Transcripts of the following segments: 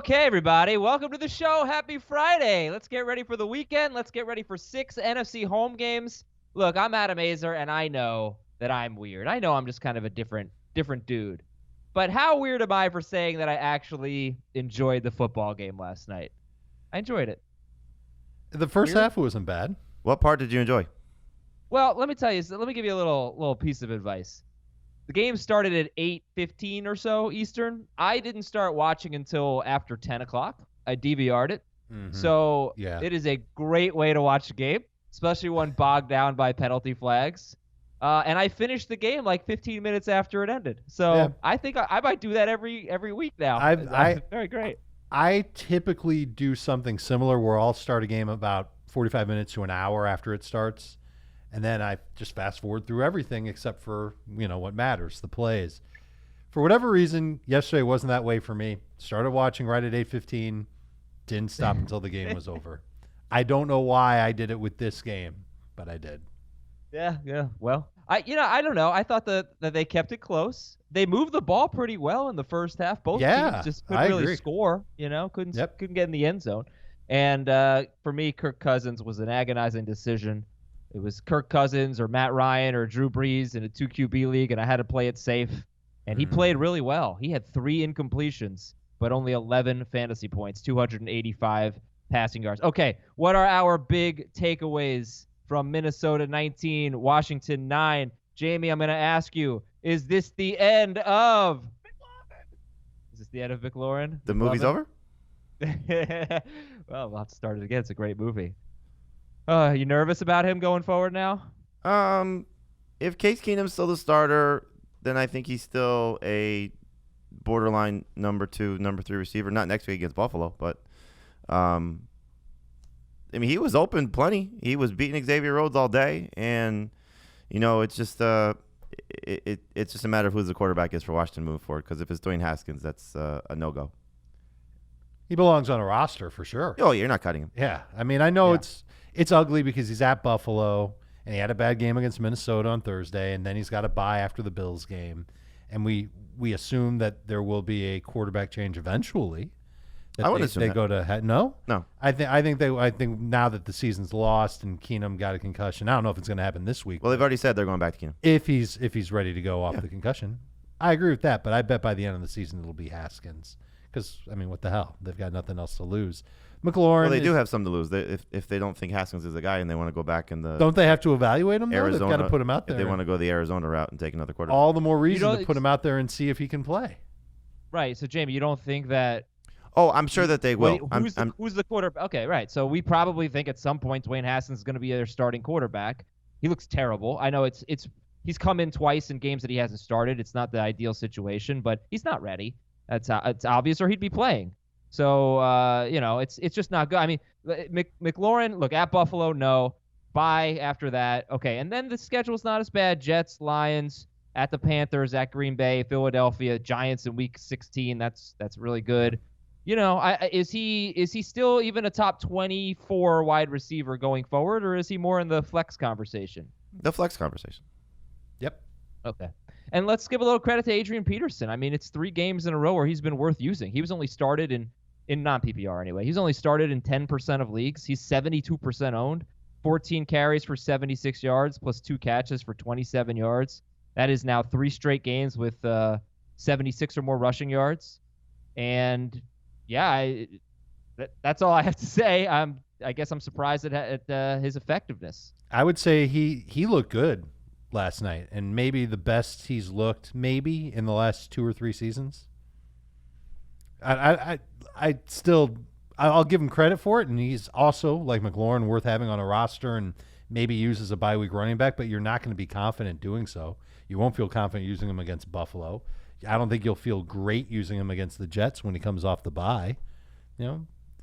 Okay, everybody, welcome to the show. Happy Friday. Let's get ready for the weekend. Let's get ready for 6 NFC home games. Look, I'm Adam Azer, and I know that I'm weird. I know I'm just kind of a different dude. But how weird am I for saying that I actually enjoyed the football game last night? I enjoyed it. The first half wasn't bad. What part did you enjoy? Well, let me tell you. Let me give you a little piece of advice. The game started at 8:15 or so Eastern. I didn't start watching until after 10 o'clock. I DVR'd it. Mm-hmm. So It is a great way to watch the game, especially one bogged down by penalty flags. And I finished the game like 15 minutes after it ended. So I think I might do that every week now. Very great. I typically do something similar where I'll start a game about 45 minutes to an hour after it starts. And then I just fast forward through everything except for, what matters, the plays. For whatever reason, yesterday wasn't that way for me. Started watching right at 8:15, didn't stop until the game was over. I don't know why I did it with this game, but I did. Yeah. Well, I don't know. I thought that they kept it close. They moved the ball pretty well in the first half. Both teams just couldn't really score, couldn't get in the end zone. And for me, Kirk Cousins was an agonizing decision. It was Kirk Cousins or Matt Ryan or Drew Brees in a 2 QB league, and I had to play it safe. And he played really well. He had 3 incompletions, but only 11 fantasy points, 285 passing yards. Okay, what are our big takeaways from Minnesota 19, Washington 9? Jamie, I'm going to ask you, is this the end of McLaurin? The movie's over? Well, we'll have to start it again. It's a great movie. You nervous about him going forward now? If Case Keenum's still the starter, then I think he's still a borderline number 2, number 3 receiver. Not next week against Buffalo, but he was open plenty. He was beating Xavier Rhodes all day, and it's just it's just a matter of who the quarterback is for Washington moving forward. Because if it's Dwayne Haskins, that's a no-go. He belongs on a roster for sure. Oh, you're not cutting him. Yeah, I know it's ugly because he's at Buffalo and he had a bad game against Minnesota on Thursday, and then he's got a bye after the Bills game, and we assume that there will be a quarterback change eventually. I wouldn't assume they that. Go to no. I think now that the season's lost and Keenum got a concussion, I don't know if it's going to happen this week. Well, they've already said they're going back to Keenum if he's ready to go off the concussion. I agree with that, but I bet by the end of the season it'll be Haskins because what the hell? They've got nothing else to lose. McLaurin. Well, they do have something to lose. If they don't think Haskins is the guy and they want to go back in the don't they have to evaluate him? Arizona, they've got to put him out there. If they want to go the Arizona route and take another quarterback. All the more reason to put him out there and see if he can play. Right. So Jamie, you don't think that? Oh, I'm sure that they will. Who's the quarterback? Okay, right. So we probably think at some point Dwayne Haskins is going to be their starting quarterback. He looks terrible. I know he's come in twice in games that he hasn't started. It's not the ideal situation, but he's not ready. It's obvious, or he'd be playing. So it's just not good. McLaurin, look, at Buffalo, no. Bye after that. Okay, and then the schedule's not as bad. Jets, Lions, at the Panthers, at Green Bay, Philadelphia, Giants in Week 16. That's really good. Is he still even a top 24 wide receiver going forward, or is he more in the flex conversation? The flex conversation. Yep. Okay. And let's give a little credit to Adrian Peterson. It's 3 games in a row where he's been worth using. He was only started in non-PPR anyway. He's only started in 10% of leagues. He's 72% owned, 14 carries for 76 yards, plus 2 catches for 27 yards. That is now 3 straight games with 76 or more rushing yards. And that's all I have to say. I guess I'm surprised at his effectiveness. I would say he looked good last night, and maybe the best he's looked maybe in the last 2 or 3 seasons. I'll give him credit for it, and he's also, like McLaurin, worth having on a roster and maybe used as a bye week running back, but you're not going to be confident doing so. You won't feel confident using him against Buffalo. I don't think you'll feel great using him against the Jets when he comes off the bye.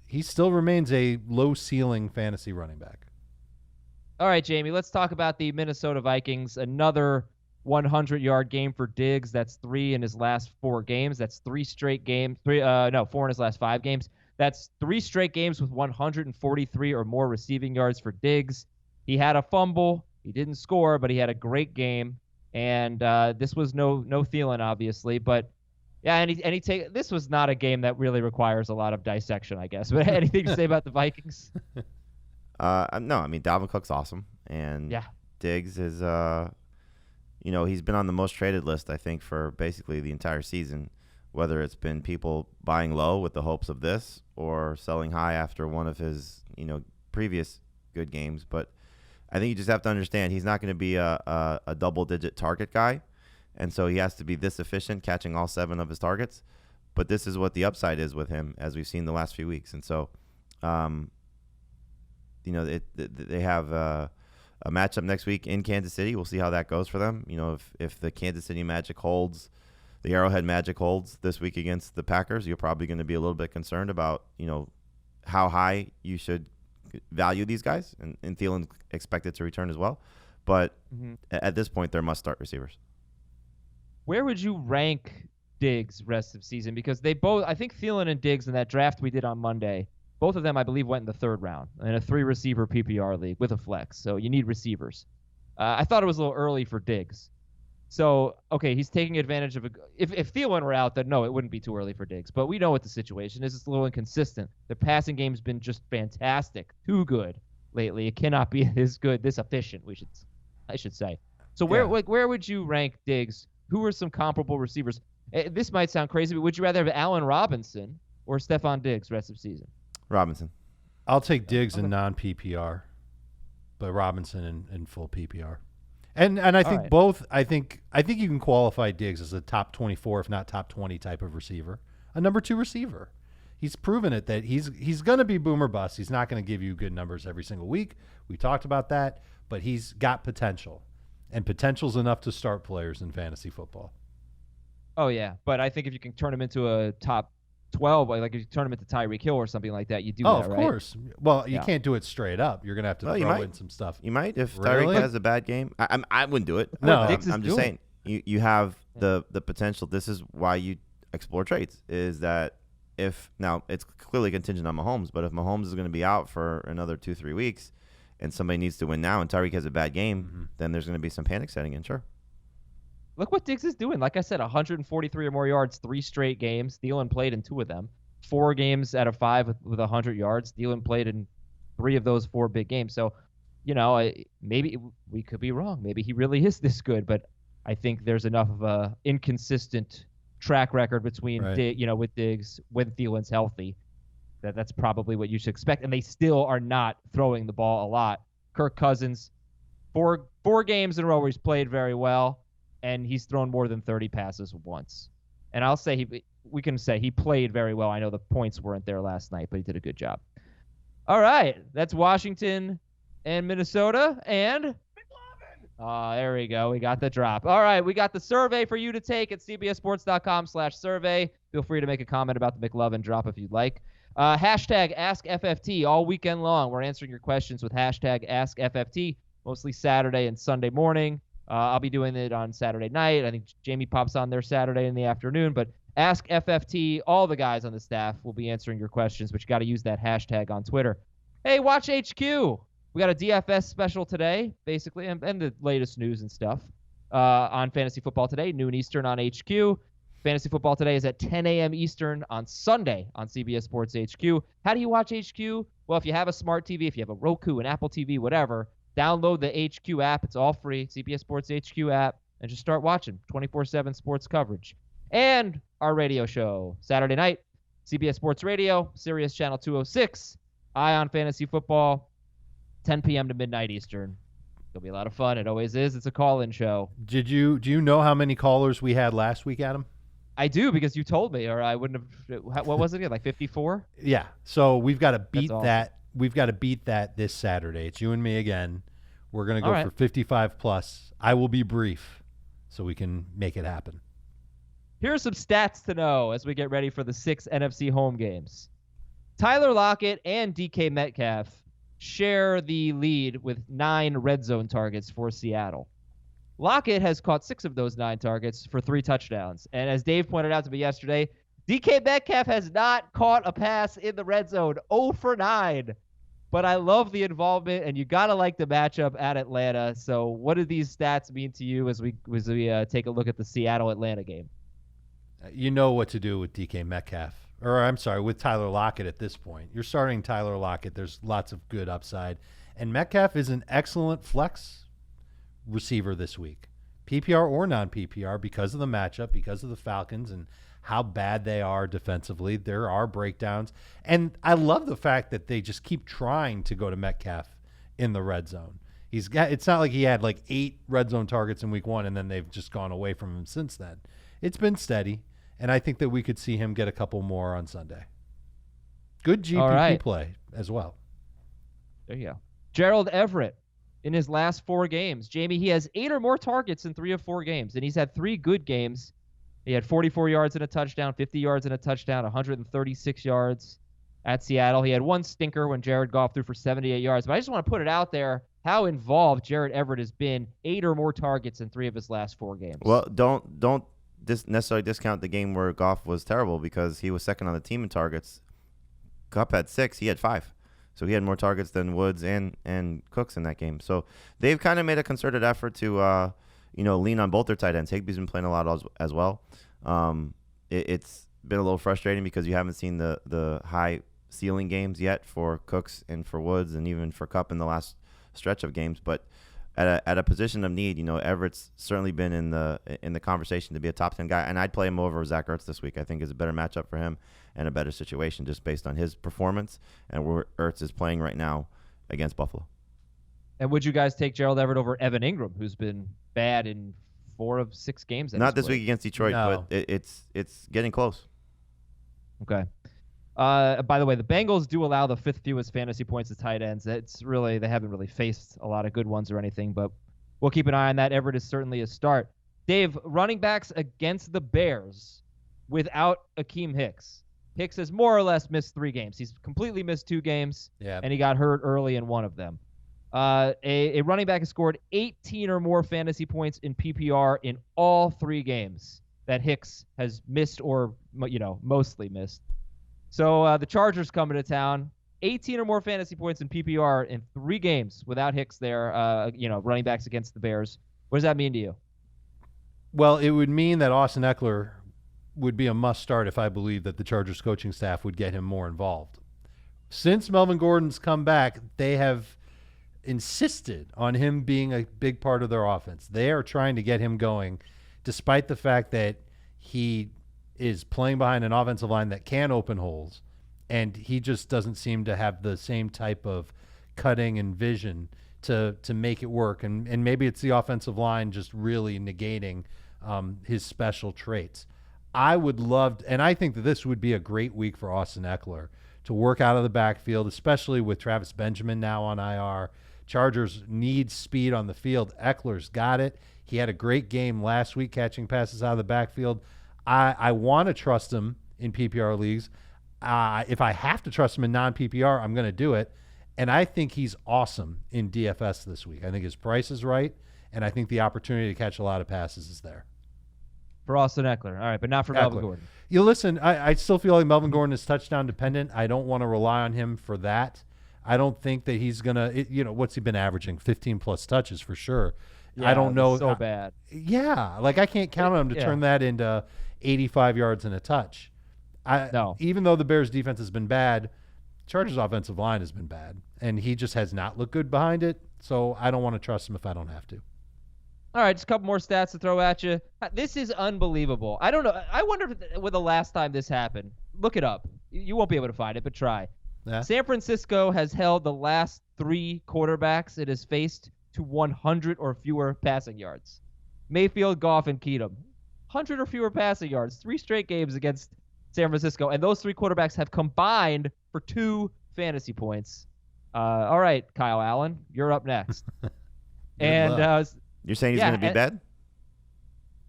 He still remains a low-ceiling fantasy running back. All right, Jamie, let's talk about the Minnesota Vikings. Another 100-yard game for Diggs. That's 3 in his last 4 games. That's 3 straight games. 4 in his last 5 games. That's 3 straight games with 143 or more receiving yards for Diggs. He had a fumble. He didn't score, but he had a great game. And this was no Thielen, obviously. But Yeah, and he this was not a game that really requires a lot of dissection, I guess. But anything to say about the Vikings? No, I mean Dalvin Cook's awesome, and Yeah. Diggs is he's been on the most traded list, I think, for basically the entire season, whether it's been people buying low with the hopes of this or selling high after one of his, previous good games. But I think you just have to understand he's not going to be a double-digit target guy, and so he has to be this efficient, catching all 7 of his targets. But this is what the upside is with him, as we've seen the last few weeks. And so, they have a matchup next week in Kansas City. We'll see how that goes for them. If the Kansas City Magic holds, the Arrowhead Magic holds this week against the Packers, you're probably going to be a little bit concerned about, how high you should value these guys, and Thielen expected to return as well. But at this point, they're must-start receivers. Where would you rank Diggs rest of season? Because they both, I think Thielen and Diggs in that draft we did on Monday, both of them, I believe, went in the 3rd round in a 3-receiver PPR league with a flex. So you need receivers. I thought it was a little early for Diggs. So, okay, he's taking advantage of if Thielen were out, then no, it wouldn't be too early for Diggs. But we know what the situation is. It's a little inconsistent. The passing game's been just fantastic, too good lately. It cannot be this good, this efficient, I should say. So where would you rank Diggs? Who are some comparable receivers? This might sound crazy, but would you rather have Allen Robinson or Stefon Diggs rest of season? Robinson. I'll take Diggs in non-PPR, but Robinson in full PPR. And I think both. I think you can qualify Diggs as a top 24, if not top 20 type of receiver, a number 2 receiver. He's proven it that he's going to be boom or bust. He's not going to give you good numbers every single week. We talked about that, but he's got potential, and potential's enough to start players in fantasy football. Oh yeah, but I think if you can turn him into a top 12, like if you turn him into Tyreek Hill or something like that, you do that, right? Oh, of course. Well, you can't do it straight up. You're going to have to throw in some stuff. You might if Really? Tyreek has a bad game. I wouldn't do it. No. I'm just saying you have the potential. This is why you explore trades, is that now it's clearly contingent on Mahomes, but if Mahomes is going to be out for another 2-3 weeks and somebody needs to win now and Tyreek has a bad game, then there's going to be some panic setting in, sure. Look what Diggs is doing. Like I said, 143 or more yards, 3 straight games. Thielen played in 2 of them. 4 games out of 5 with 100 yards. Thielen played in 3 of those 4 big games. So, maybe we could be wrong. Maybe he really is this good. But I think there's enough of a inconsistent track record between, with Diggs when Thielen's healthy. That's probably what you should expect. And they still are not throwing the ball a lot. Kirk Cousins, 4 games in a row where he's played very well. And he's thrown more than 30 passes once. And I'll say we can say he played very well. I know the points weren't there last night, but he did a good job. All right. That's Washington and Minnesota. And there we go. We got the drop. All right. We got the survey for you to take at cbssports.com/survey. Feel free to make a comment about the McLovin drop if you'd like. Hashtag AskFFT all weekend long. We're answering your questions with hashtag AskFFT, mostly Saturday and Sunday morning. I'll be doing it on Saturday night. I think Jamie pops on there Saturday in the afternoon. But Ask FFT, all the guys on the staff will be answering your questions, but you got to use that hashtag on Twitter. Hey, Watch HQ. We got a DFS special today, basically, and the latest news and stuff on Fantasy Football Today, noon Eastern on HQ. Fantasy Football Today is at 10 a.m. Eastern on Sunday on CBS Sports HQ. How do you watch HQ? Well, if you have a smart TV, if you have a Roku, an Apple TV, whatever, download the HQ app. It's all free, CBS Sports HQ app, and just start watching 24/7 sports coverage. And our radio show, Saturday night, CBS Sports Radio, Sirius Channel 206, Eye on Fantasy Football, 10 p.m. to midnight Eastern. It'll be a lot of fun. It always is. It's a call-in show. Do you know how many callers we had last week, Adam? I do, because you told me, or I wouldn't have. What was it again? Like 54? Yeah. So we've got to beat awesome. that. We've got to beat that this Saturday. It's you and me again. We're going to go for 55 plus. I will be brief so we can make it happen. Here's some stats to know as we get ready for the 6 NFC home games. Tyler Lockett and DK Metcalf share the lead with 9 red zone targets for Seattle. Lockett has caught 6 of those 9 targets for 3 touchdowns. And as Dave pointed out to me yesterday, DK Metcalf has not caught a pass in the red zone, 0 for 9. But I love the involvement, and you got to like the matchup at Atlanta. So what do these stats mean to you as we take a look at the Seattle-Atlanta game? You know what to do with DK Metcalf. Or, I'm sorry, with Tyler Lockett at this point. You're starting Tyler Lockett. There's lots of good upside. And Metcalf is an excellent flex receiver this week, PPR or non-PPR, because of the matchup, because of the Falcons and how bad they are defensively. There are breakdowns. And I love the fact that they just keep trying to go to Metcalf in the red zone. It's not like he had like 8 red zone targets in week 1 and then they've just gone away from him since then. It's been steady, and I think that we could see him get a couple more on Sunday. Good GPP play as well. There you go. Gerald Everett in his last 4 games. Jamie, he has 8 or more targets in 3 of 4 games, and he's had 3 good games. He had 44 yards and a touchdown, 50 yards and a touchdown, 136 yards at Seattle. He had 1 stinker when Jared Goff threw for 78 yards. But I just want to put it out there how involved Gerald Everett has been. 8 or more targets in 3 of his last 4 games. Well, don't necessarily discount the game where Goff was terrible, because he was second on the team in targets. Kupp had 6. He had 5. So he had more targets than Woods and Cooks in that game. So they've kind of made a concerted effort to lean on both their tight ends. Higbee's been playing a lot as well. It's been a little frustrating because you haven't seen the high ceiling games yet for Cooks and for Woods and even for Kupp in the last stretch of games. But at a position of need, Everett's certainly been in the conversation to be a top 10 guy, and I'd play him over Zach Ertz this week. I think is a better matchup for him and a better situation just based on his performance and where Ertz is playing right now against Buffalo. And would you guys take Gerald Everett over Evan Ingram, who's been bad in 4 of 6 games? Not this week against Detroit, no. but it's getting close. Okay. By the way, the Bengals do allow the 5th fewest fantasy points to tight ends. They haven't really faced a lot of good ones or anything, but we'll keep an eye on that. Everett is certainly a start. Dave, running backs against the Bears without Akeem Hicks. Hicks has more or less missed 3 games. He's completely missed 2 games, and he got hurt early in one of them. A running back has scored 18 or more fantasy points in PPR in all 3 games that Hicks has missed or, mostly missed. So the Chargers coming to town, 18 or more fantasy points in PPR in 3 games without Hicks there, running backs against the Bears. What does that mean to you? Well, it would mean that Austin Eckler would be a must start if I believe that the Chargers coaching staff would get him more involved. Since Melvin Gordon's come back, they have insisted on him being a big part of their offense. They are trying to get him going, despite the fact that he is playing behind an offensive line that can open holes, and he just doesn't seem to have the same type of cutting and vision to make it work. And maybe it's the offensive line just really negating his special traits. I would love, and I think that this would be a great week for Austin Eckler to work out of the backfield, especially with Travis Benjamin now on IR. Chargers need speed on the field. Eckler's got it. He had a great game last week catching passes out of the backfield. I want to trust him in PPR leagues. If I have to trust him in non-PPR, I'm going to do it. And I think he's awesome in DFS this week. I think his price is right, and I think the opportunity to catch a lot of passes is there. For Austin Eckler. All right, but not for Melvin Gordon. You listen, I still feel like Melvin Gordon is touchdown dependent. I don't want to rely on him for that. I don't think that he's going to, what's he been averaging? 15-plus touches for sure. Yeah, I don't know. So bad. Yeah, like I can't count on him to turn that into 85 yards and a touch. No. Even though the Bears' defense has been bad, Chargers' offensive line has been bad, and he just has not looked good behind it, so I don't want to trust him if I don't have to. All right, just a couple more stats to throw at you. This is unbelievable. I don't know. I wonder when the last time this happened. Look it up. You won't be able to find it, but try. Yeah. San Francisco has held the last 3 quarterbacks it has faced to 100 or fewer passing yards. Mayfield, Goff, and Keenum. 100 or fewer passing yards. 3 straight games against San Francisco, and those 3 quarterbacks have combined for 2 fantasy points. All right, Kyle Allen, you're up next. You're saying he's going to be bad?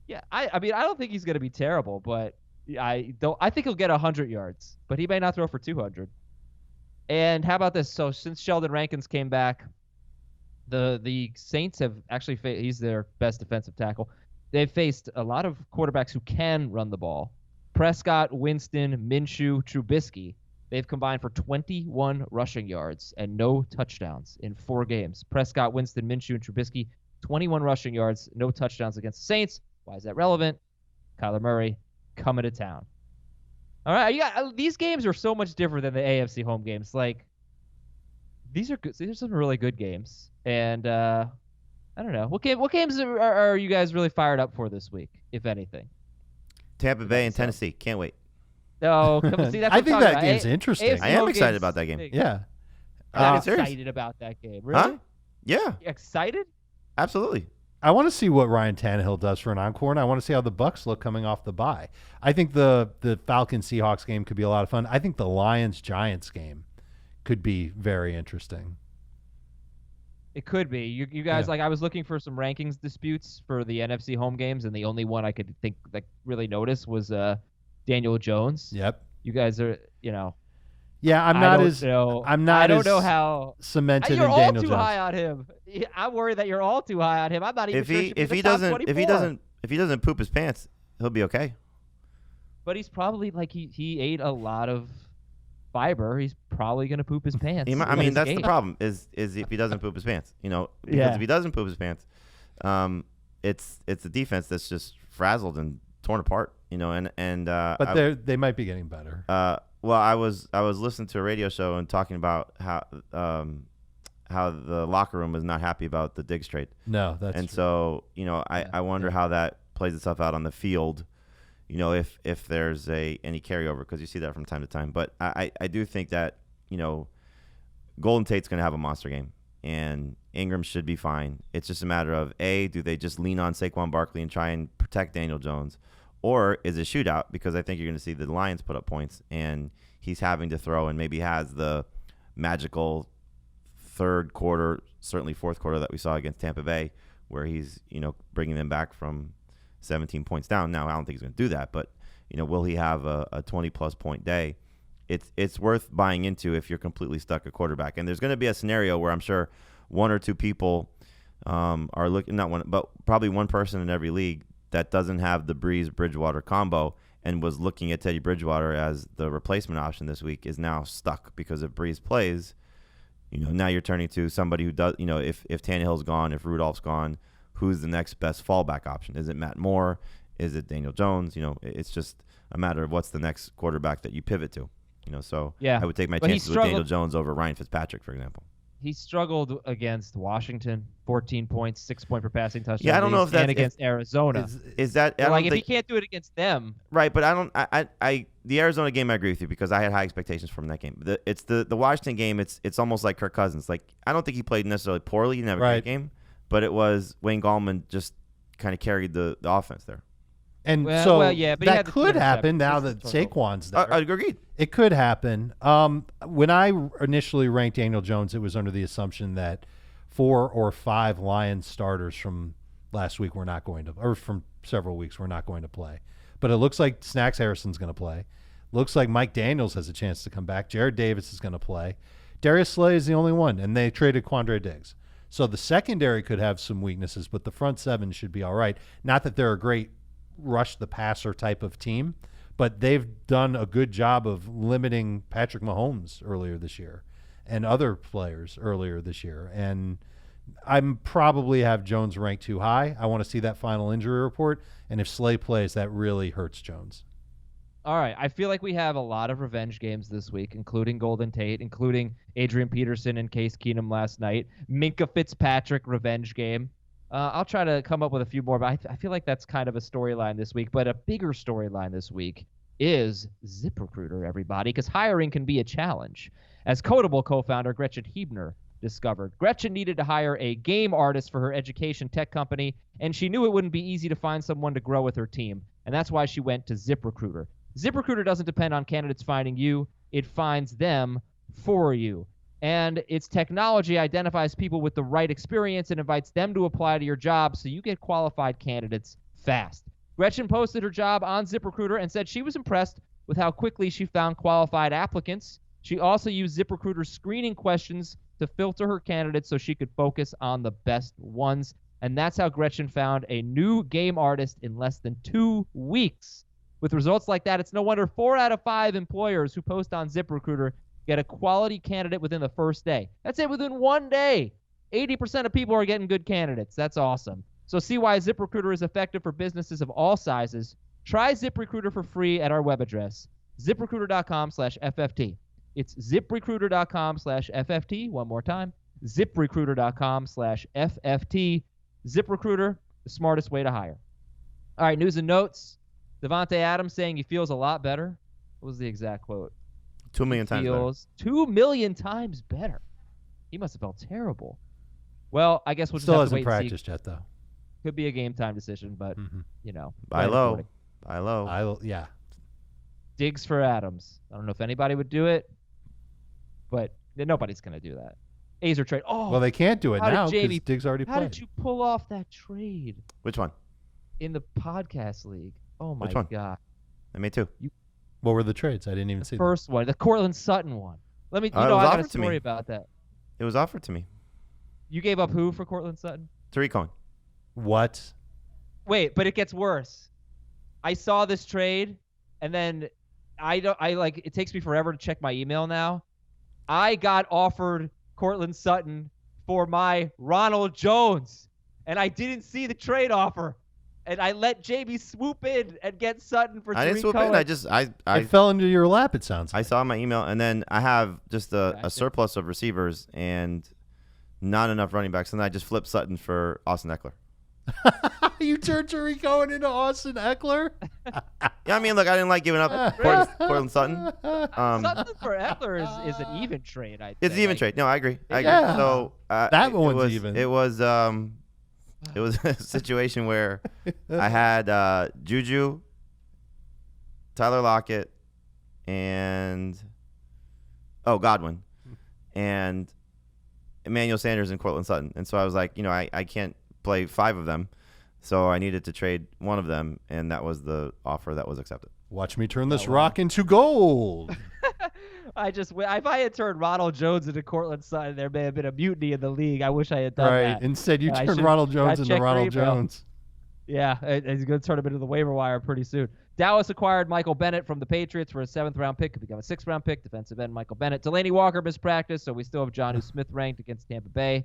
Yeah, I mean, I don't think he's going to be terrible, but I think he'll get 100 yards, but he may not throw for 200. And how about this? So since Sheldon Rankins came back, the Saints have actually he's their best defensive tackle. They've faced a lot of quarterbacks who can run the ball. Prescott, Winston, Minshew, Trubisky. They've combined for 21 rushing yards and no touchdowns in 4 games. Prescott, Winston, Minshew, and Trubisky, 21 rushing yards, no touchdowns against the Saints. Why is that relevant? Kyler Murray coming to town. All right, these games are so much different than the AFC home games. Like, these are good. These are some really good games, and I don't know what games are you guys really fired up for this week, if anything? Tampa Bay and Tennessee. Can't wait. No, see, that's I think that game's interesting. I am excited about that game. Yeah. I'm excited about that game. Really? Huh? Yeah. Excited? Absolutely. I want to see what Ryan Tannehill does for an encore, and I want to see how the Bucs look coming off the bye. I think the Falcons-Seahawks game could be a lot of fun. I think the Lions-Giants game could be very interesting. It could be. You guys, I was looking for some rankings disputes for the NFC home games, and the only one I could think really notice was Daniel Jones. Yep. You guys are, Yeah, I'm not as how cemented you're in all Daniel too Jones. high on him. I'm worried that you're all too high on him. I'm not even sure if he doesn't poop his pants, he'll be okay. But he's probably he ate a lot of fiber. He's probably gonna poop his pants. That's the problem is if he doesn't poop his pants. Because if he doesn't poop his pants, it's the defense that's just frazzled and torn apart. But they might be getting better. Well, I was listening to a radio show and talking about how the locker room is not happy about the Diggs trade. No, that's and true. so I wonder how that plays itself out on the field. If there's any carryover, because you see that from time to time. But I do think that Golden Tate's going to have a monster game, and Ingram should be fine. It's just a matter of do they just lean on Saquon Barkley and try and protect Daniel Jones? Or is it a shootout? Because I think you're going to see the Lions put up points, and he's having to throw and maybe has the magical third quarter, certainly fourth quarter that we saw against Tampa Bay, where he's bringing them back from 17 points down. Now I don't think he's going to do that, but will he have a 20-plus point day? It's worth buying into if you're completely stuck at quarterback. And there's going to be a scenario where I'm sure one or two people are looking, not one, but probably one person in every league that doesn't have the Breeze-Bridgewater combo and was looking at Teddy Bridgewater as the replacement option this week is now stuck, because if Breeze plays, now you're turning to somebody who does, if Tannehill's gone, if Rudolph's gone, who's the next best fallback option? Is it Matt Moore? Is it Daniel Jones? It's just a matter of what's the next quarterback that you pivot to. So I would take my chances with Daniel Jones over Ryan Fitzpatrick, for example. He struggled against Washington, 14 points, 6 point per passing touchdown. Yeah, I don't know if that's against Arizona. Is that if he can't do it against them, right? But the Arizona game, I agree with you, because I had high expectations from that game. It's the Washington game. It's almost like Kirk Cousins. Like, I don't think he played necessarily poorly. He didn't have a great game, but it was Wayne Gallman just kind of carried the offense there. And but that could happen now that Saquon's there. I agree. It could happen. When I initially ranked Daniel Jones, it was under the assumption that 4 or 5 Lions starters from last week were not going to, or from several weeks were not going to play. But it looks like Snacks Harrison's going to play. Looks like Mike Daniels has a chance to come back. Jared Davis is going to play. Darius Slay is the only one, and they traded Quandre Diggs. So the secondary could have some weaknesses, but the front seven should be all right. Not that they're a great rush the passer type of team, but they've done a good job of limiting Patrick Mahomes earlier this year and other players earlier this year. And I'm probably have Jones ranked too high. I want to see that final injury report. And if Slay plays, that really hurts Jones. All right. I feel like we have a lot of revenge games this week, including Golden Tate, including Adrian Peterson and Case Keenum last night, Minkah Fitzpatrick revenge game. I'll try to come up with a few more, but I feel like that's kind of a storyline this week. But a bigger storyline this week is ZipRecruiter, everybody, because hiring can be a challenge. As Codable co-founder Gretchen Huebner discovered, Gretchen needed to hire a game artist for her education tech company, and she knew it wouldn't be easy to find someone to grow with her team. And that's why she went to ZipRecruiter. ZipRecruiter doesn't depend on candidates finding you. It finds them for you. And its technology identifies people with the right experience and invites them to apply to your job so you get qualified candidates fast. Gretchen posted her job on ZipRecruiter and said she was impressed with how quickly she found qualified applicants. She also used ZipRecruiter's screening questions to filter her candidates so she could focus on the best ones. And that's how Gretchen found a new game artist in less than 2 weeks. With results like that, it's no wonder 4 out of 5 employers who post on ZipRecruiter get a quality candidate within the first day. That's it, within 1 day. 80% of people are getting good candidates. That's awesome. So see why ZipRecruiter is effective for businesses of all sizes. Try ZipRecruiter for free at our web address, ZipRecruiter.com/FFT. It's ZipRecruiter.com/FFT. One more time, ZipRecruiter.com/FFT. ZipRecruiter, the smartest way to hire. All right, news and notes. Devontae Adams saying he feels a lot better. What was the exact quote? 2 million times better. Feels 2 million times better. He must have felt terrible. Well, I guess we'll just Still have to wait hasn't and see. practiced yet, though. Could be a game time decision, but, Buy low. Buy low. Yeah. Diggs for Adams. I don't know if anybody would do it, but nobody's going to do that. Azer trade. Oh, Well, they can't do it now because Diggs already how played. did you pull off that trade Which one? in the podcast league? Oh, my Which one? God. I made 2. What were the trades? I didn't even see The first one, the Cortland Sutton one. Let me, it I was got a offered to me. story about that. It was offered to me. You gave up who for Cortland Sutton? Tariq Cohen. What? Wait, but it gets worse. I saw this trade, and then it takes me forever to check my email now. I got offered Cortland Sutton for my Ronald Jones, and I didn't see the trade offer. And I let JB swoop in and get Sutton for I didn't Tariq swoop Cohen. in. I It fell into your lap, it sounds I like. saw my email, and then I have just a surplus of receivers and not enough running backs, and I just flipped Sutton for Austin Eckler. You turned Tariq Cohen into Austin Eckler? Yeah, I mean, look, I didn't like giving up Cortland Sutton. Sutton for Eckler is an even trade. It's an even trade. No, I agree. Yeah. So That one's even. It was a situation where I had Juju, Tyler Lockett, and Godwin, and Emmanuel Sanders and Cortland Sutton. And so I was like, I can't play 5 of them, so I needed to trade one of them, and that was the offer that was accepted. Watch me turn this rock into gold. If I had turned Ronald Jones into Cortland Sutton, there may have been a mutiny in the league. I wish I had done that. Right. Instead, you I turned should- Ronald I Jones into checked Ronald your email. Jones. Yeah, he's going to turn him into the waiver wire pretty soon. Dallas acquired Michael Bennett from the Patriots for a 7th-round pick. Could become a 6th-round pick. Defensive end Michael Bennett. Delaney Walker missed practice, so we still have Jonnu Smith ranked against Tampa Bay.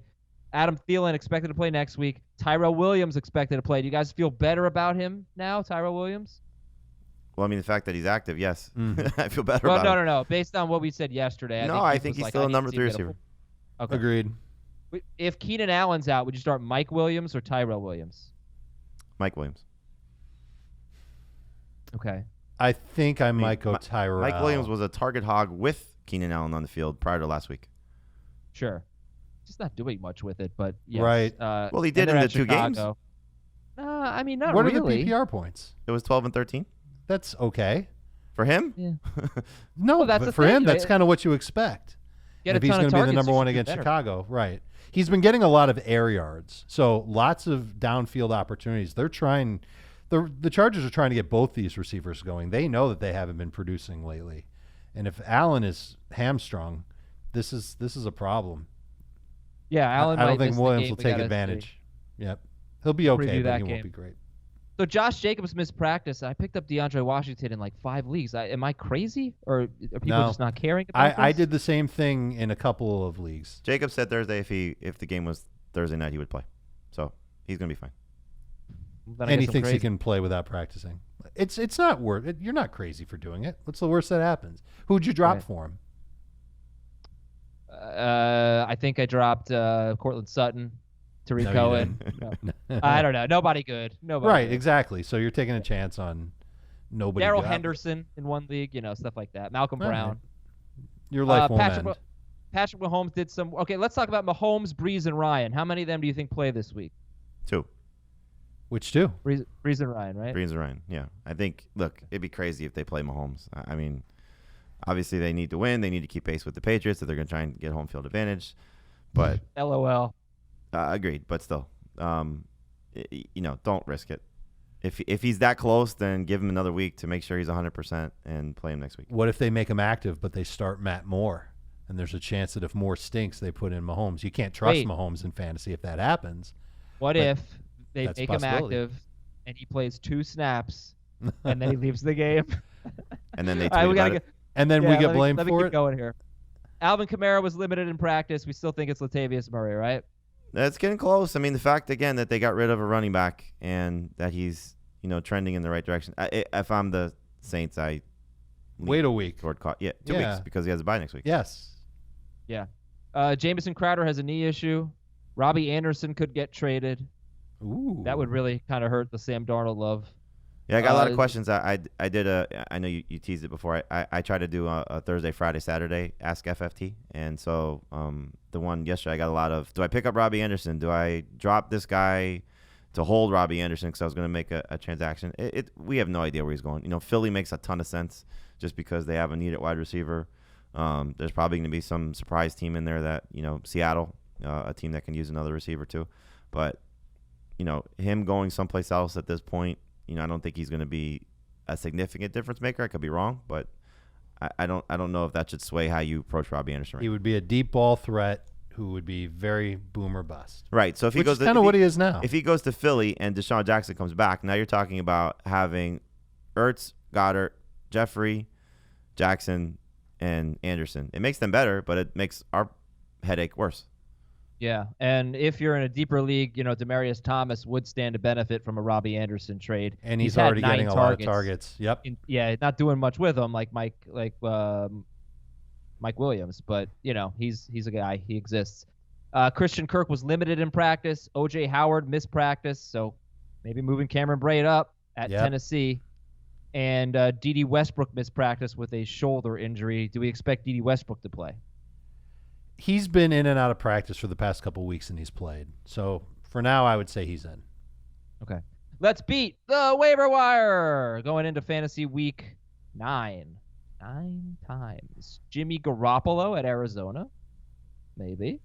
Adam Thielen expected to play next week. Tyrell Williams expected to play. Do you guys feel better about him now, Tyrell Williams? Well, I mean, the fact that he's active, yes. I feel better Well, about him. no. Based on what we said yesterday, I think he's still a number 3 receiver. Okay. Agreed. If Keenan Allen's out, would you start Mike Williams or Tyrell Williams? Mike Williams. Okay. I think I might go Tyrell. Mike Williams was a target hog with Keenan Allen on the field prior to last week. Sure. Just not doing much with it, but yes. Right. Well, he did in the 2 games. I mean, not What really. are the PPR points? It was 12 and 13 That's okay. for him. Yeah. No, Well, that's but the for thing, him, that's right? kind of what you expect. Get if a he's ton going of to be the targets, number you one should do against better. Chicago, right? He's been getting a lot of air yards, so lots of downfield opportunities. They're trying. The Chargers are trying to get both these receivers going. They know that they haven't been producing lately, and if Allen is hamstrung, this is a problem. Yeah, Allen. I don't might think miss the Williams game. will We take gotta advantage. Yep, he'll be okay, Preview but that he game. won't be great. So Josh Jacobs missed practice. I picked up DeAndre Washington in like 5 leagues. Am I crazy, or are people No. just not caring about I this? did the same thing in a couple of leagues. Jacob said Thursday if the game was Thursday night, he would play. So he's going to be fine. Then I And he guess I'm thinks he crazy. can play without practicing. It's not worth it. You're not crazy for doing it. What's the worst that happens? Who'd you drop Right. for him? I think I dropped Cortland Sutton, Tariq No, you Cohen. No. I don't know. Nobody good. Nobody. Right, good. exactly. So you're taking a chance on nobody. Daryl good. Henderson in one league, stuff like that. Malcolm All Brown. right. Your life won't end. Patrick Mahomes did some. Okay, let's talk about Mahomes, Breeze, and Ryan. How many of them do you think play this week? 2. Which two? Breeze and Ryan, right? Breeze and Ryan. Yeah. I think, look, it'd be crazy if they play Mahomes. I mean, obviously they need to win. They need to keep pace with the Patriots if they're going to try and get home field advantage. But LOL. agreed. But still, don't risk it. If he's that close, then give him another week to make sure he's 100% and play him next week. What if they make him active, but they start Matt Moore? And there's a chance that if Moore stinks, they put in Mahomes. You can't trust Wait. Mahomes in fantasy if that happens. What But if they that's a make him possibility. active and he plays 2 snaps and then he leaves the game? And then they All right, tweet we about gotta it. And then we get blamed let me for keep it? going here. Alvin Kamara was limited in practice. We still think it's Latavius Murray, right? That's getting close. I mean, the fact, again, that they got rid of a running back and that he's trending in the right direction. If I'm the Saints, I wait a week. Toward 2 weeks because he has a bye next week. Yes. Yeah. Jamison Crowder has a knee issue. Robbie Anderson could get traded. Ooh. That would really kind of hurt the Sam Darnold love. Yeah, I got a lot of questions. I did I know you teased it before. I tried to do a Thursday, Friday, Saturday Ask FFT, and so the one yesterday I got a lot of. Do I pick up Robbie Anderson? Do I drop this guy to hold Robbie Anderson because I was going to make a transaction? We have no idea where he's going. Philly makes a ton of sense just because they have a need at wide receiver. There's probably going to be some surprise team in there that Seattle, a team that can use another receiver too, but him going someplace else at this point. I don't think he's going to be a significant difference maker. I could be wrong, but I don't know if that should sway how you approach Robbie Anderson. He would be a deep ball threat who would be very boom or bust. Right. So if he goes, kind of what he is now. If he goes to Philly and Deshaun Jackson comes back, now you're talking about having Ertz, Goddard, Jeffrey, Jackson, and Anderson. It makes them better, but it makes our headache worse. Yeah, and if you're in a deeper league, Demaryius Thomas would stand to benefit from a Robbie Anderson trade. And he's already getting a lot of targets. Yep. Not doing much with them like Mike Williams, but he's a guy. He exists. Christian Kirk was limited in practice. O.J. Howard missed practice, so maybe moving Cameron Brate up at Tennessee. And D.D. Westbrook missed practice with a shoulder injury. Do we expect D.D. Westbrook to play? He's been in and out of practice for the past couple of weeks, and he's played. So for now, I would say he's in. Okay. Let's beat the waiver wire going into fantasy week 9. 9 times. Jimmy Garoppolo at Arizona. Maybe.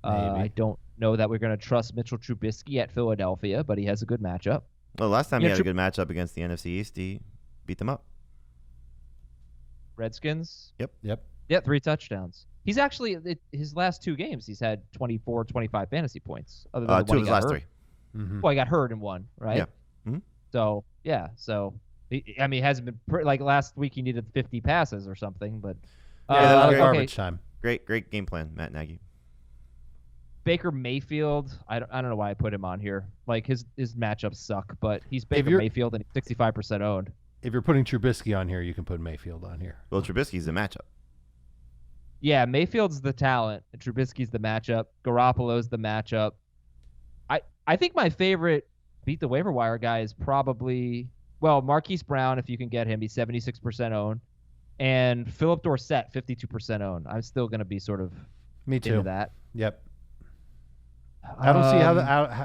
I don't know that we're going to trust Mitchell Trubisky at Philadelphia, but he has a good matchup. Well, last time he had a good matchup against the NFC East, he beat them up. Redskins? Yep. Yeah, 3 touchdowns. He's actually, his last 2 games, he's had 24, 25 fantasy points. Other than 2 of his last 3. Mm-hmm. Well, he got hurt in 1, right? Yeah. Mm-hmm. So, he hasn't been, like last week he needed 50 passes or something, but. That was garbage time. Great game plan, Matt Nagy. Baker Mayfield, I don't know why I put him on here. Like, his matchups suck, but he's Baker Mayfield and he's 65% owned. If you're putting Trubisky on here, you can put Mayfield on here. Well, Trubisky's the matchup. Yeah, Mayfield's the talent, and Trubisky's the matchup. Garoppolo's the matchup. I think my favorite beat the waiver wire guy is probably, Marquise Brown, if you can get him. He's 76% owned. And Philip Dorsett, 52% owned. I'm still going to be sort of Me too. into that. Yep. I don't see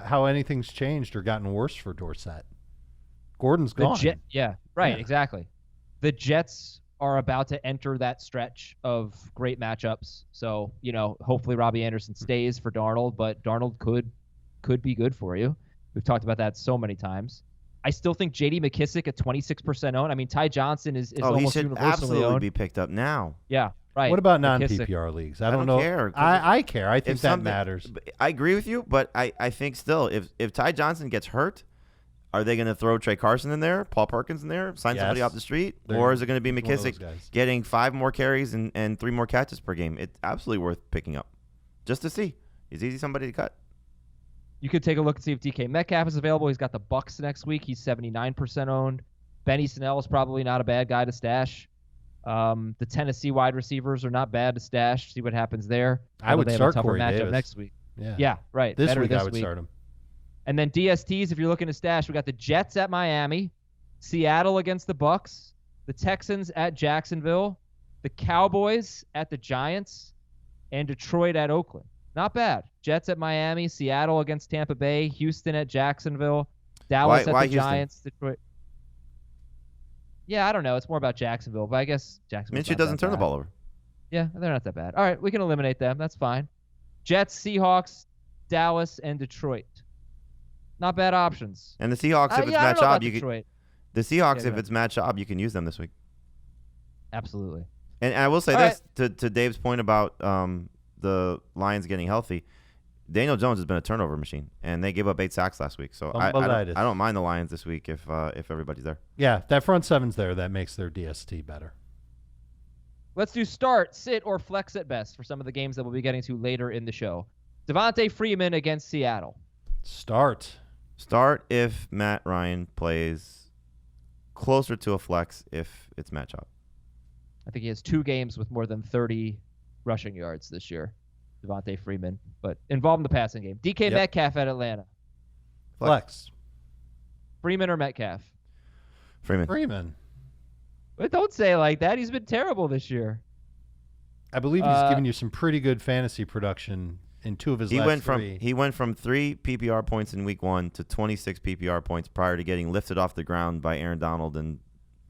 how anything's changed or gotten worse for Dorsett. Gordon's gone. Exactly. The Jets are about to enter that stretch of great matchups. So, hopefully Robbie Anderson stays for Darnold, but Darnold could be good for you. We've talked about that so many times. I still think J.D. McKissick at 26% owned. I mean, Ty Johnson is almost universally owned. He should absolutely be picked up now. Yeah, right. What about non-PPR leagues? I don't know. Care. I care. I think that matters. I agree with you, but I think still, if Ty Johnson gets hurt, are they going to throw Trey Carson in there, Paul Perkins in there, sign somebody off the street? Or is it going to be McKissick getting 5 more carries and 3 more catches per game? It's absolutely worth picking up just to see. Is he somebody to cut? You could take a look and see if DK Metcalf is available. He's got the Bucks next week. He's 79% owned. Benny Snell is probably not a bad guy to stash. The Tennessee wide receivers are not bad to stash. See what happens there. I would start Corey Davis next week. Yeah, right. This week I would start him. And then DSTs, if you're looking to stash, we got the Jets at Miami, Seattle against the Bucks, the Texans at Jacksonville, the Cowboys at the Giants, and Detroit at Oakland. Not bad. Jets at Miami, Seattle against Tampa Bay, Houston at Jacksonville, Dallas at the Giants, Detroit. Yeah, I don't know. It's more about Jacksonville, but I guess Jacksonville. Minshew doesn't turn the ball over. Yeah, they're not that bad. All right, we can eliminate them. That's fine. Jets, Seahawks, Dallas, and Detroit. Not bad options. And the Seahawks, if it's Matt Schaub, you can. The Seahawks, if it's Matt Schaub, you can use them this week. Absolutely. And I will say this to Dave's point about the Lions getting healthy. Daniel Jones has been a turnover machine, and they gave up 8 sacks last week. So I don't mind the Lions this week if everybody's there. Yeah, that front seven's there. That makes their DST better. Let's do start, sit, or flex at best for some of the games that we'll be getting to later in the show. Devontae Freeman against Seattle. Start. Start if Matt Ryan plays closer to a flex if it's matchup. I think he has 2 games with more than 30 rushing yards this year. Devontae Freeman, but involved in the passing game. DK Metcalf at Atlanta. Flex. Freeman or Metcalf? Freeman. But don't say it like that. He's been terrible this year. I believe he's given you some pretty good fantasy production in 2 of his last 3. He went from 3 PPR points in week 1 to 26 PPR points prior to getting lifted off the ground by Aaron Donald and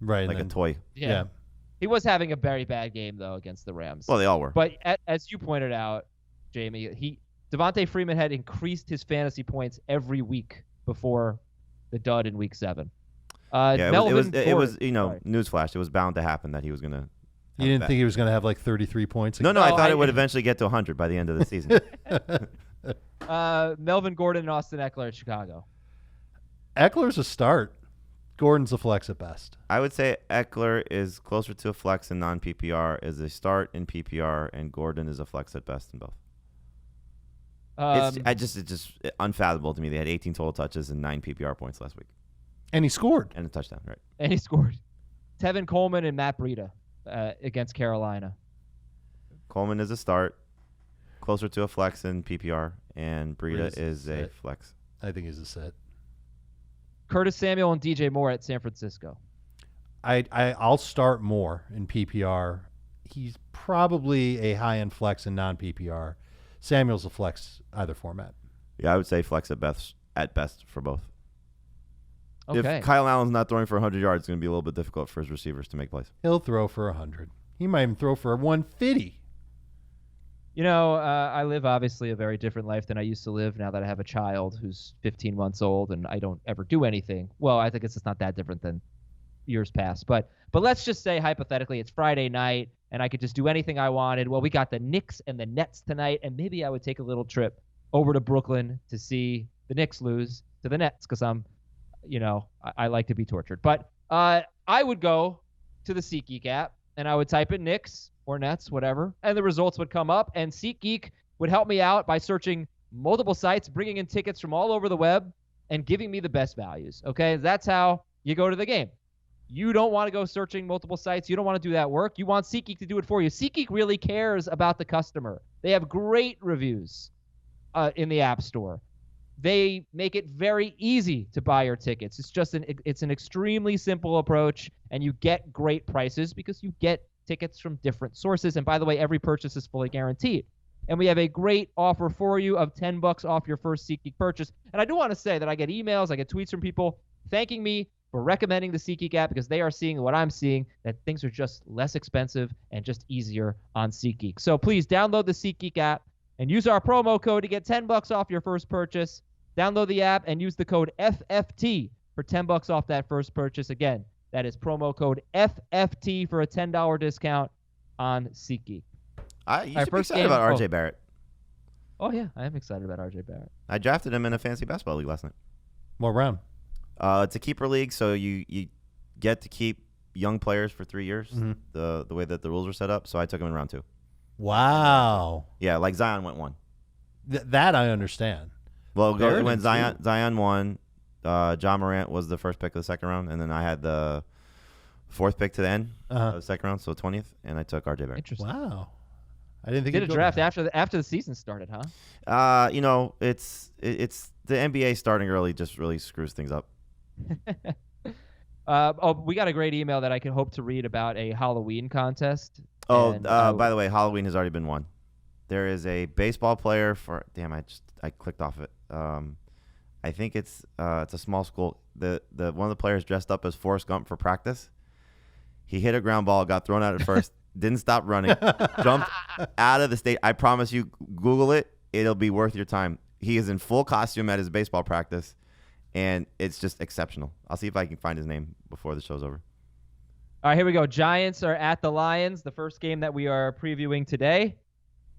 like a toy. Yeah. He was having a very bad game, though, against the Rams. Well, they all were. But as you pointed out, Jamie, Devontae Freeman had increased his fantasy points every week before the dud in week 7. It was newsflash. It was bound to happen that he was going to. You didn't think he was going to have like 33 points? No, I thought it would eventually get to 100 by the end of the season. Melvin Gordon and Austin Eckler at Chicago. Eckler's a start. Gordon's a flex at best. I would say Eckler is closer to a flex in non-PPR, is a start in PPR, and Gordon is a flex at best in both. It's just unfathomable to me. They had 18 total touches and 9 PPR points last week. And he scored. And a touchdown, right? And he scored. Tevin Coleman and Matt Breida against Carolina. Coleman is a start, closer to a flex in PPR, and Breida is a flex. I think he's a sit. Curtis Samuel and DJ Moore at San Francisco. I'll start Moore in PPR. He's probably a high-end flex in non-PPR. Samuel's a flex either format. Yeah, I would say flex at best for both. Okay. If Kyle Allen's not throwing for 100 yards, it's going to be a little bit difficult for his receivers to make plays. He'll throw for 100. He might even throw for 150. I live obviously a very different life than I used to live now that I have a child who's 15 months old and I don't ever do anything. Well, I think it's just not that different than years past. But let's just say hypothetically it's Friday night and I could just do anything I wanted. Well, we got the Knicks and the Nets tonight, and maybe I would take a little trip over to Brooklyn to see the Knicks lose to the Nets because I like to be tortured. But I would go to the SeatGeek app and I would type in Knicks or Nets, whatever, and the results would come up, and SeatGeek would help me out by searching multiple sites, bringing in tickets from all over the web, and giving me the best values, okay? That's how you go to the game. You don't want to go searching multiple sites. You don't want to do that work. You want SeatGeek to do it for you. SeatGeek really cares about the customer. They have great reviews in the App Store. They make it very easy to buy your tickets. It's an extremely simple approach, and you get great prices because you get tickets from different sources. And by the way, every purchase is fully guaranteed. And we have a great offer for you of $10 off your first SeatGeek purchase. And I do want to say that I get emails, I get tweets from people thanking me for recommending the SeatGeek app because they are seeing what I'm seeing, that things are just less expensive and just easier on SeatGeek. So please download the SeatGeek app and use our promo code to get $10 off your first purchase. Download the app and use the code FFT for $10 off that first purchase. Again, that is promo code FFT for a $10 discount on SeatGeek. You should be excited about RJ Barrett. Oh, yeah, I am excited about RJ Barrett. I drafted him in a fantasy basketball league last night. What round? It's a keeper league, so you get to keep young players for 3 years, the way that the rules are set up. So I took him in round 2. Wow. Yeah, like Zion went 1. That I understand. Well, when Zion won, John Morant was the first pick of the second round, and then I had the 4th pick to the end of the second round, so 20th, and I took RJ Barrett. Interesting. Wow. I didn't think you did a draft after the season started, huh? It's the NBA starting early just really screws things up. We got a great email that I can hope to read about a Halloween contest. By the way, Halloween has already been won. There is a baseball player for. Damn, I clicked off it. I think it's a small school. The one of the players dressed up as Forrest Gump for practice. He hit a ground ball, got thrown out at first, didn't stop running, jumped out of the state. I promise you, Google it. It'll be worth your time. He is in full costume at his baseball practice, and it's just exceptional. I'll see if I can find his name before the show's over. All right, here we go. Giants are at the Lions, the first game that we are previewing today.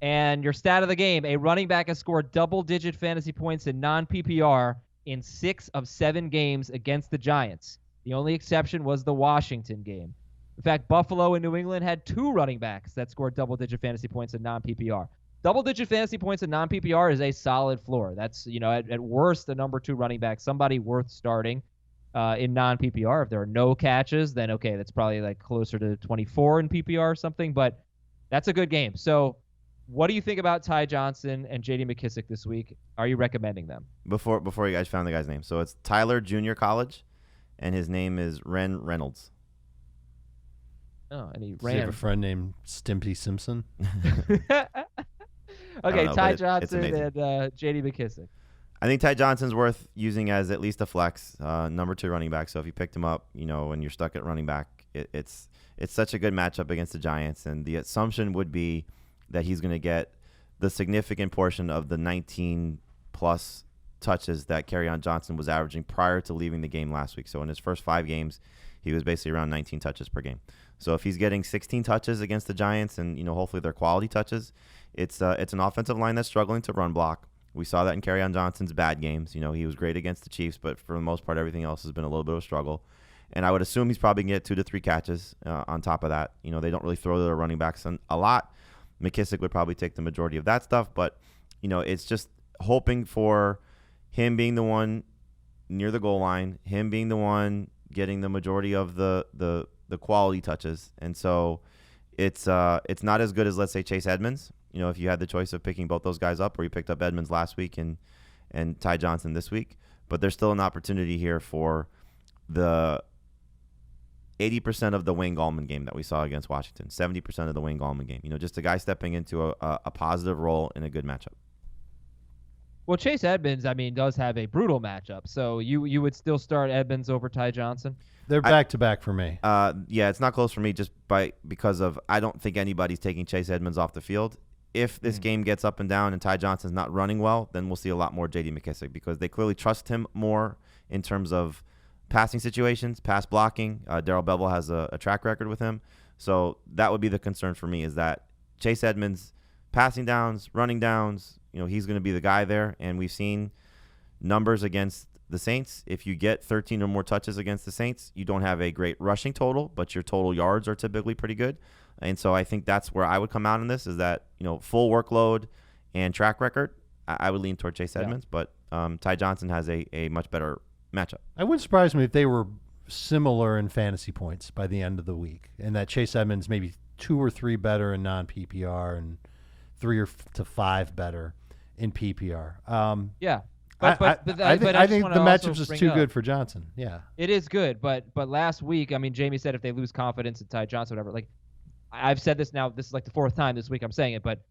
And your stat of the game, a running back has scored double-digit fantasy points in non-PPR in 6 of 7 games against the Giants. The only exception was the Washington game. In fact, Buffalo and New England had 2 running backs that scored double-digit fantasy points in non-PPR. double-digit fantasy points in non-PPR is a solid floor. That's, at worst, the number 2 running back, somebody worth starting in non-PPR. If there are no catches, then okay, that's probably like closer to 24 in PPR or something, but that's a good game. So what do you think about Ty Johnson and J.D. McKissic this week? Are you recommending them? Before you guys found the guy's name. So it's Tyler Junior College, and his name is Ren Reynolds. Oh, and he Does he ran. have a friend named Stimpy Simpson? Okay, know, Ty but Johnson it's and J.D. McKissic. I think Ty Johnson's worth using as at least a flex, number 2 running back. So if you picked him up, and you're stuck at running back, it's such a good matchup against the Giants. And the assumption would be that he's going to get the significant portion of the 19-plus touches that Kerryon Johnson was averaging prior to leaving the game last week. So in his first 5 games, he was basically around 19 touches per game. So if he's getting 16 touches against the Giants and, hopefully they're quality touches, it's an offensive line that's struggling to run block. We saw that in Kerryon Johnson's bad games. He was great against the Chiefs, but for the most part, everything else has been a little bit of a struggle. And I would assume he's probably going to get 2 to 3 catches on top of that. They don't really throw their running backs a lot. McKissic would probably take the majority of that stuff, but, it's just hoping for him being the one near the goal line, him being the one getting the majority of the quality touches. And so it's not as good as, let's say, Chase Edmonds. If you had the choice of picking both those guys up, or you picked up Edmonds last week and Ty Johnson this week, but there's still an opportunity here for the 80% of the Wayne Gallman game that we saw against Washington, 70% of the Wayne Gallman game. Just a guy stepping into a positive role in a good matchup. Well, Chase Edmonds, does have a brutal matchup. So you would still start Edmonds over Ty Johnson? They're back-to-back for me. Yeah, it's not close for me just because of I don't think anybody's taking Chase Edmonds off the field. If this game gets up and down and Ty Johnson's not running well, then we'll see a lot more J.D. McKissic because they clearly trust him more in terms of passing situations, pass blocking. Darrell Bevell has a track record with him. So that would be the concern for me, is that Chase Edmonds, passing downs, running downs, he's going to be the guy there. And we've seen numbers against the Saints. If you get 13 or more touches against the Saints, you don't have a great rushing total, but your total yards are typically pretty good. And so I think that's where I would come out in this, is that, full workload and track record, I would lean toward Chase Edmonds, but Ty Johnson has a much better matchup. I wouldn't surprise me if they were similar in fantasy points by the end of the week, and that Chase Edmonds maybe 2 or 3 better in non-PPR and 3 to 5 better in PPR. Yeah. I think the matchup's just too good for Johnson. Yeah. It is good, but last week, Jamie said if they lose confidence in Ty Johnson, whatever, I've said this now, this is like the 4th time this week I'm saying it, but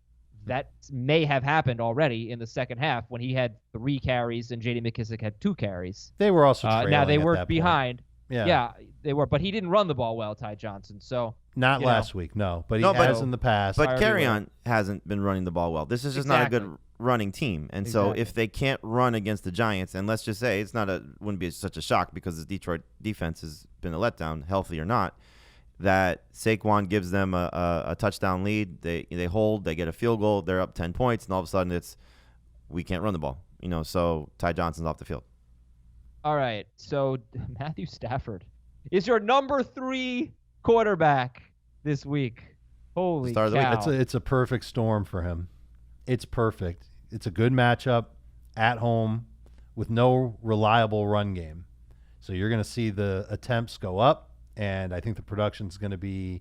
that may have happened already in the second half when he had 3 carries and J.D. McKissic had 2 carries. They were also trailing now they at were that behind. Point. Yeah, they were, but he didn't run the ball well, Ty Johnson. So not last week, no, but he has in the past. But Kerryon hasn't been running the ball well. This is just not a good running team, and so if they can't run against the Giants, and let's just say wouldn't be such a shock because the Detroit defense has been a letdown, healthy or not. That Saquon gives them a touchdown lead. They hold, they get a field goal, they're up 10 points, and all of a sudden we can't run the ball. So Ty Johnson's off the field. All right, so Matthew Stafford is your number 3 quarterback this week. Holy cow. It's a perfect storm for him. It's perfect. It's a good matchup at home with no reliable run game. So you're going to see the attempts go up. And I think the production's going to be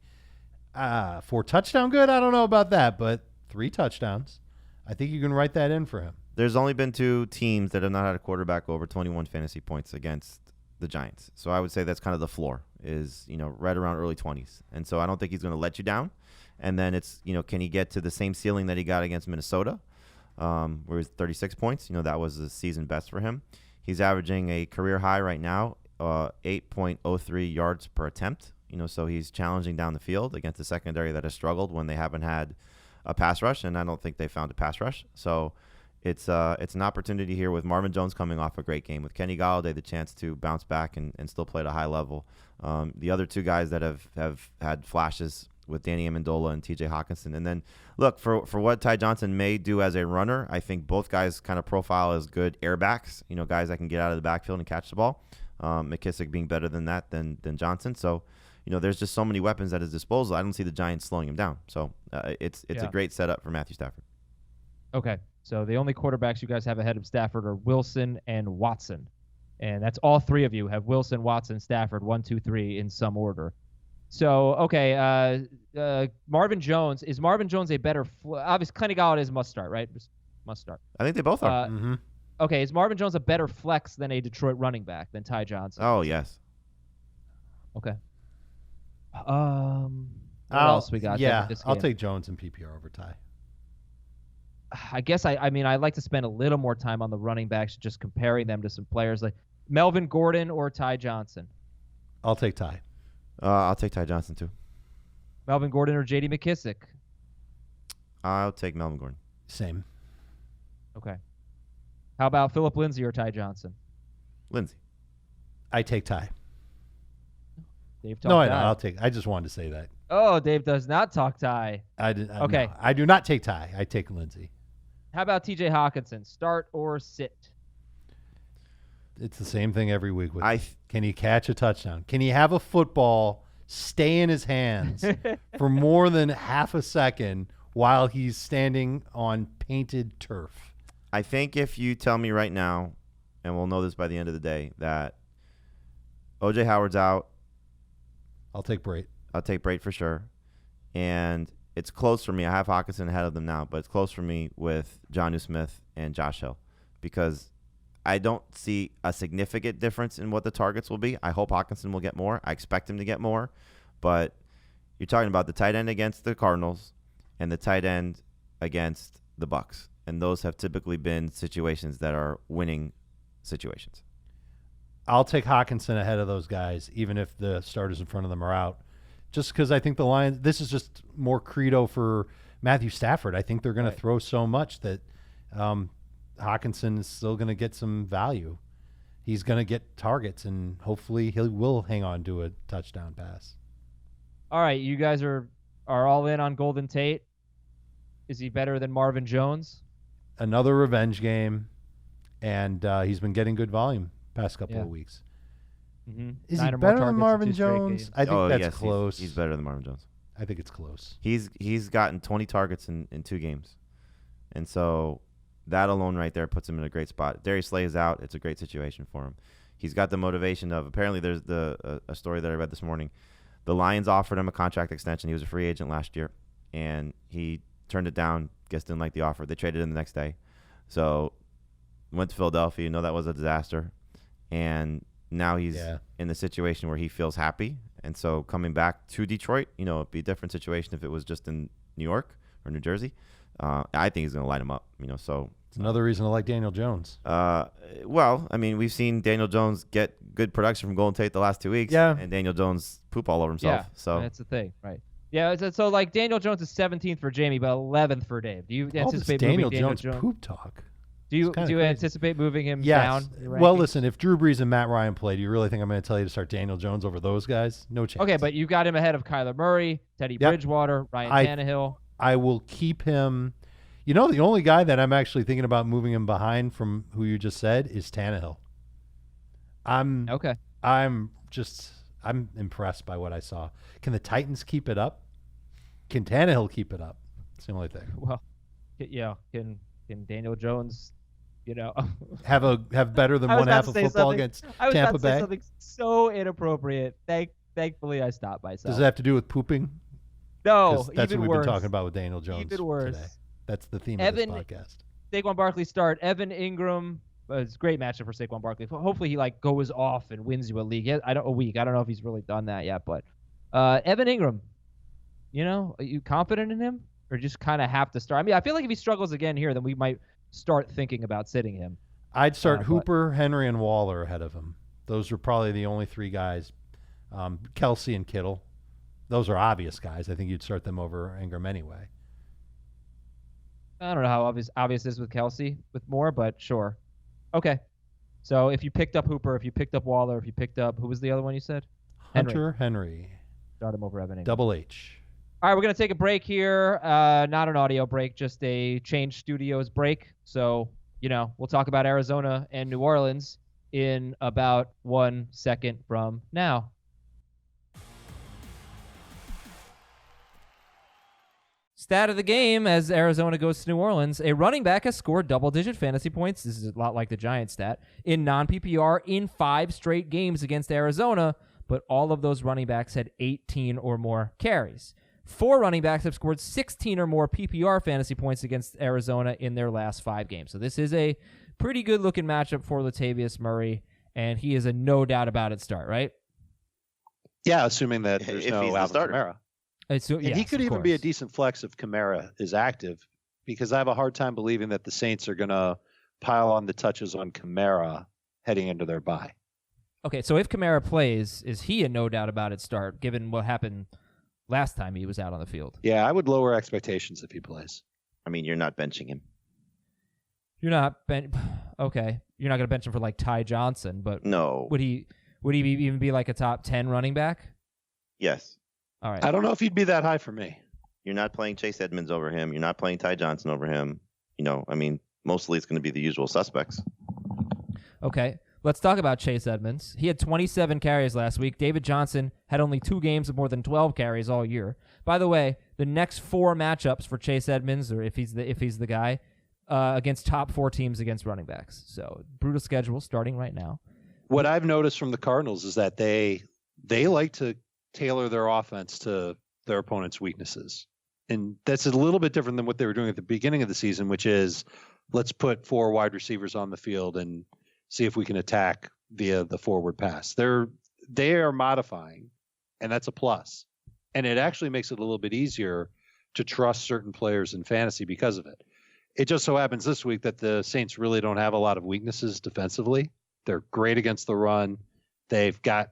4 touchdown good. I don't know about that, but 3 touchdowns. I think you can write that in for him. There's only been 2 teams that have not had a quarterback over 21 fantasy points against the Giants. So I would say that's kind of the floor, is right around early 20s. And so I don't think he's going to let you down. And then it's can he get to the same ceiling that he got against Minnesota, where he's 36 points? That was the season best for him. He's averaging a career high right now. 8.03 yards per attempt. So he's challenging down the field against a secondary that has struggled when they haven't had a pass rush, and I don't think they found a pass rush. So it's an opportunity here with Marvin Jones coming off a great game, with Kenny Golladay the chance to bounce back and still play at a high level. The other 2 guys that have had flashes with Danny Amendola and TJ Hawkinson. And then look, for what Ty Johnson may do as a runner, I think both guys kind of profile as good airbacks, guys that can get out of the backfield and catch the ball. McKissic being better than that than Johnson. So, there's just so many weapons at his disposal. I don't see the Giants slowing him down. So it's a great setup for Matthew Stafford. Okay. So the only quarterbacks you guys have ahead of Stafford are Wilson and Watson. And that's all three of you have Wilson, Watson, Stafford, 1, 2, 3 in some order. So, okay, Marvin Jones. Is Marvin Jones a better obviously, Kenny Golladay is must start, right? Must start. I think they both are. Okay, is Marvin Jones a better flex than a Detroit running back than Ty Johnson? Oh, yes. Okay. What else we got? Yeah, I'll take Jones and PPR over Ty. I guess I mean, I'd like to spend a little more time on the running backs, just comparing them to some players like Melvin Gordon or Ty Johnson. I'll take Ty. I'll take Ty Johnson, too. Melvin Gordon or J.D. McKissick? I'll take Melvin Gordon. Same. Okay. How about Phillip Lindsay or Ty Johnson? Lindsay. I take Ty. Dave No, I know. I'll take. I just wanted to say that. Oh, Dave does not talk Ty. Okay. No, I do not take Ty. I take Lindsay. How about T.J. Hawkinson? Start or sit? It's the same thing every week. Can he catch a touchdown? Can he have a football stay in his hands for more than half a second while he's standing on painted turf? I think if you tell me right now, and we'll know this by the end of the day, that O.J. Howard's out. I'll take Brate. I'll take Brate for sure. And it's close for me. I have Hawkinson ahead of them now, but it's close for me with Jonnu Smith and Josh Hill because I don't see a significant difference in what the targets will be. I hope Hawkinson will get more. I expect him to get more. But you're talking about the tight end against the Cardinals and the tight end against the Bucs. And those have typically been situations that are winning situations. I'll take Hawkinson ahead of those guys, even if the starters in front of them are out. Just because I think the Lions, this is just more credo for Matthew Stafford. I think they're going to throw so much that Hawkinson is still going to get some value. He's going to get targets, and hopefully he will hang on to a touchdown pass. All right, you guys are all in on Golden Tate. Is he better than Marvin Jones? Another revenge game, and he's been getting good volume past couple of weeks. Mm-hmm. Is he better than Marvin Jones? I think that's close. He's better than Marvin Jones. I think it's close. He's gotten 20 targets in 2 games. And so that alone right there puts him in a great spot. Darius Slay is out. It's a great situation for him. He's got the motivation of, apparently there's a story that I read this morning. The Lions offered him a contract extension. He was a free agent last year, and he turned it down. Guess didn't like the offer. They traded him the next day. So went to Philadelphia. You know that was a disaster. And now he's in the situation where he feels happy. And so coming back to Detroit, it'd be a different situation if it was just in New York or New Jersey. I think he's going to light him up, so. It's another reason to like Daniel Jones. Well, I mean, we've seen Daniel Jones get good production from Golden Tate the last 2 weeks. Yeah. And Daniel Jones poop all over himself. Yeah, so that's the thing, right? Yeah, so like Daniel Jones is 17th for Jamie, but 11th for Dave. Do you anticipate moving Daniel Jones? Poop talk. Do you anticipate moving him yes. down? Well, listen, if Drew Brees and Matt Ryan play, do you really think I'm going to tell you to start Daniel Jones over those guys? No chance. Okay, but you got him ahead of Kyler Murray, Teddy Bridgewater, Ryan Tannehill. I will keep him. The only guy that I'm actually thinking about moving him behind from who you just said is Tannehill. I'm impressed by what I saw. Can the Titans keep it up? Can Tannehill keep it up? It's the only thing. Well, yeah. Can Daniel Jones, have better than one half of football against Tampa Bay? I was about to say something so inappropriate. Thankfully, I stopped myself. Does it have to do with pooping? No, that's even what we've worse. been talking about with Daniel Jones even worse. today. That's the theme of this podcast. Saquon Barkley start. Evan Ingram. It's a great matchup for Saquon Barkley. Hopefully he goes off and wins you a league. A week. I don't know if he's really done that yet, but Evan Ingram. Are you confident in him, or just kind of have to start? I mean, I feel like if he struggles again here, then we might start thinking about sitting him. I'd start Hooper, Henry, and Waller ahead of him. Those are probably the only 3 guys. Kelsey and Kittle. Those are obvious guys. I think you'd start them over Ingram anyway. I don't know how obvious it is with Kelsey with Moore, but sure. Okay. So if you picked up Hooper, if you picked up Waller, if you picked up, who was the other one you said? Hunter Henry. Start him over Evan Ingram. Double H. All right, we're going to take a break here. Not an audio break, just a Change Studios break. So, we'll talk about Arizona and New Orleans in about 1 second from now. stat of the game as Arizona goes to New Orleans. A running back has scored double-digit fantasy points. This is a lot like the Giants stat in non-PPR in 5 straight games against Arizona, but all of those running backs had 18 or more carries. 4 running backs have scored 16 or more PPR fantasy points against Arizona in their last 5 games. So this is a pretty good-looking matchup for Latavius Murray, and he is a no doubt about it start, right? Yeah, assuming that there's if no he's the Alvin starter. Kamara. So, And he could even be a decent flex if Kamara is active, because I have a hard time believing that the Saints are going to pile on the touches on Kamara heading into their bye. Okay, so if Kamara plays, is he a no doubt about it start, given what happened last time he was out on the field? Yeah, I would lower expectations if he plays. I mean, you're not benching him. You're not okay. You're not going to bench him for like Ty Johnson, but No. would he even be like a top 10 running back? Yes. All right. I don't know if he'd be that high for me. You're not playing Chase Edmonds over him. You're not playing Ty Johnson over him. I mean, mostly it's going to be the usual suspects. Okay. Let's talk about Chase Edmonds. He had 27 carries last week. David Johnson had only 2 games of more than 12 carries all year. By the way, the next 4 matchups for Chase Edmonds, or if he's the guy, against top 4 teams against running backs. So brutal schedule starting right now. What I've noticed from the Cardinals is that they like to tailor their offense to their opponent's weaknesses. And that's a little bit different than what they were doing at the beginning of the season, which is let's put 4 wide receivers on the field and see if we can attack via the forward pass. They are modifying, and that's a plus. And it actually makes it a little bit easier to trust certain players in fantasy because of it. It just so happens this week that the Saints really don't have a lot of weaknesses defensively. They're great against the run. They've got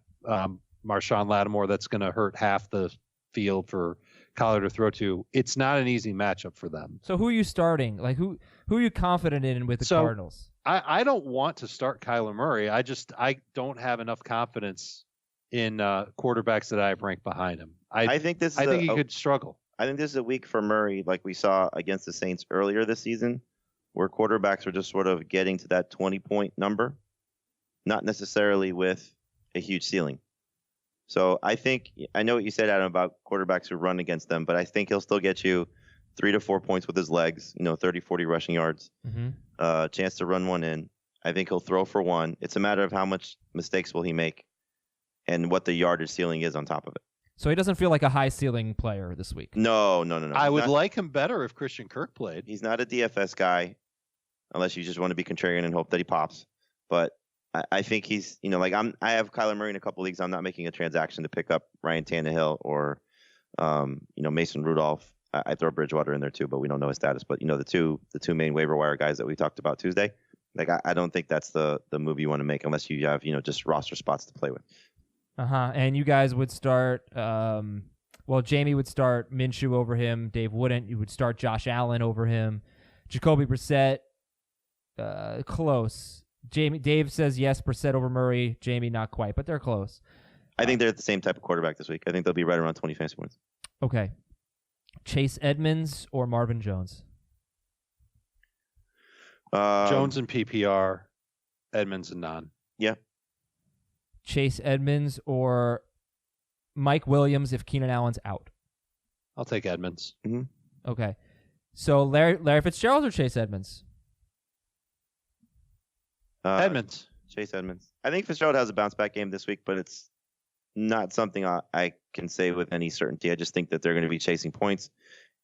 Marshawn Lattimore that's going to hurt half the field for Kyler to throw to. It's not an easy matchup for them. So who are you starting? Like who are you confident in with the Cardinals? I don't want to start Kyler Murray. I don't have enough confidence in quarterbacks that I have ranked behind him. I think he could struggle. I think this is a week for Murray, like we saw against the Saints earlier this season, where quarterbacks are just sort of getting to that 20-point number, not necessarily with a huge ceiling. So I know what you said, Adam, about quarterbacks who run against them, but I think he'll still get you 3 to 4 points with his legs, 30, 40 rushing yards, chance to run one in. I think he'll throw for 1. It's a matter of how much mistakes will he make and what the yardage ceiling is on top of it. So he doesn't feel like a high ceiling player this week. No. I would like him better if Christian Kirk played. He's not a DFS guy, unless you just want to be contrarian and hope that he pops. But I think he's, I have Kyler Murray in a couple leagues. I'm not making a transaction to pick up Ryan Tannehill or, Mason Rudolph. I throw Bridgewater in there too, but we don't know his status. But the two main waiver wire guys that we talked about Tuesday, I don't think that's the move you want to make unless you have just roster spots to play with. And you guys would start. Jamie would start Minshew over him. Dave wouldn't. You would start Josh Allen over him. Jacoby Brissett, close. Dave says yes, Brissett over Murray. Jamie, not quite, but they're close. I think they're the same type of quarterback this week. I think they'll be right around 20 fantasy points. Okay. Chase Edmonds or Marvin Jones? Jones and PPR, Edmonds and non. Yeah. Chase Edmonds or Mike Williams if Keenan Allen's out? I'll take Edmonds. Mm-hmm. Okay. So Larry Fitzgerald or Chase Edmonds? Edmonds. Chase Edmonds. I think Fitzgerald has a bounce back game this week, but it's not something I can say with any certainty. I just think that they're going to be chasing points,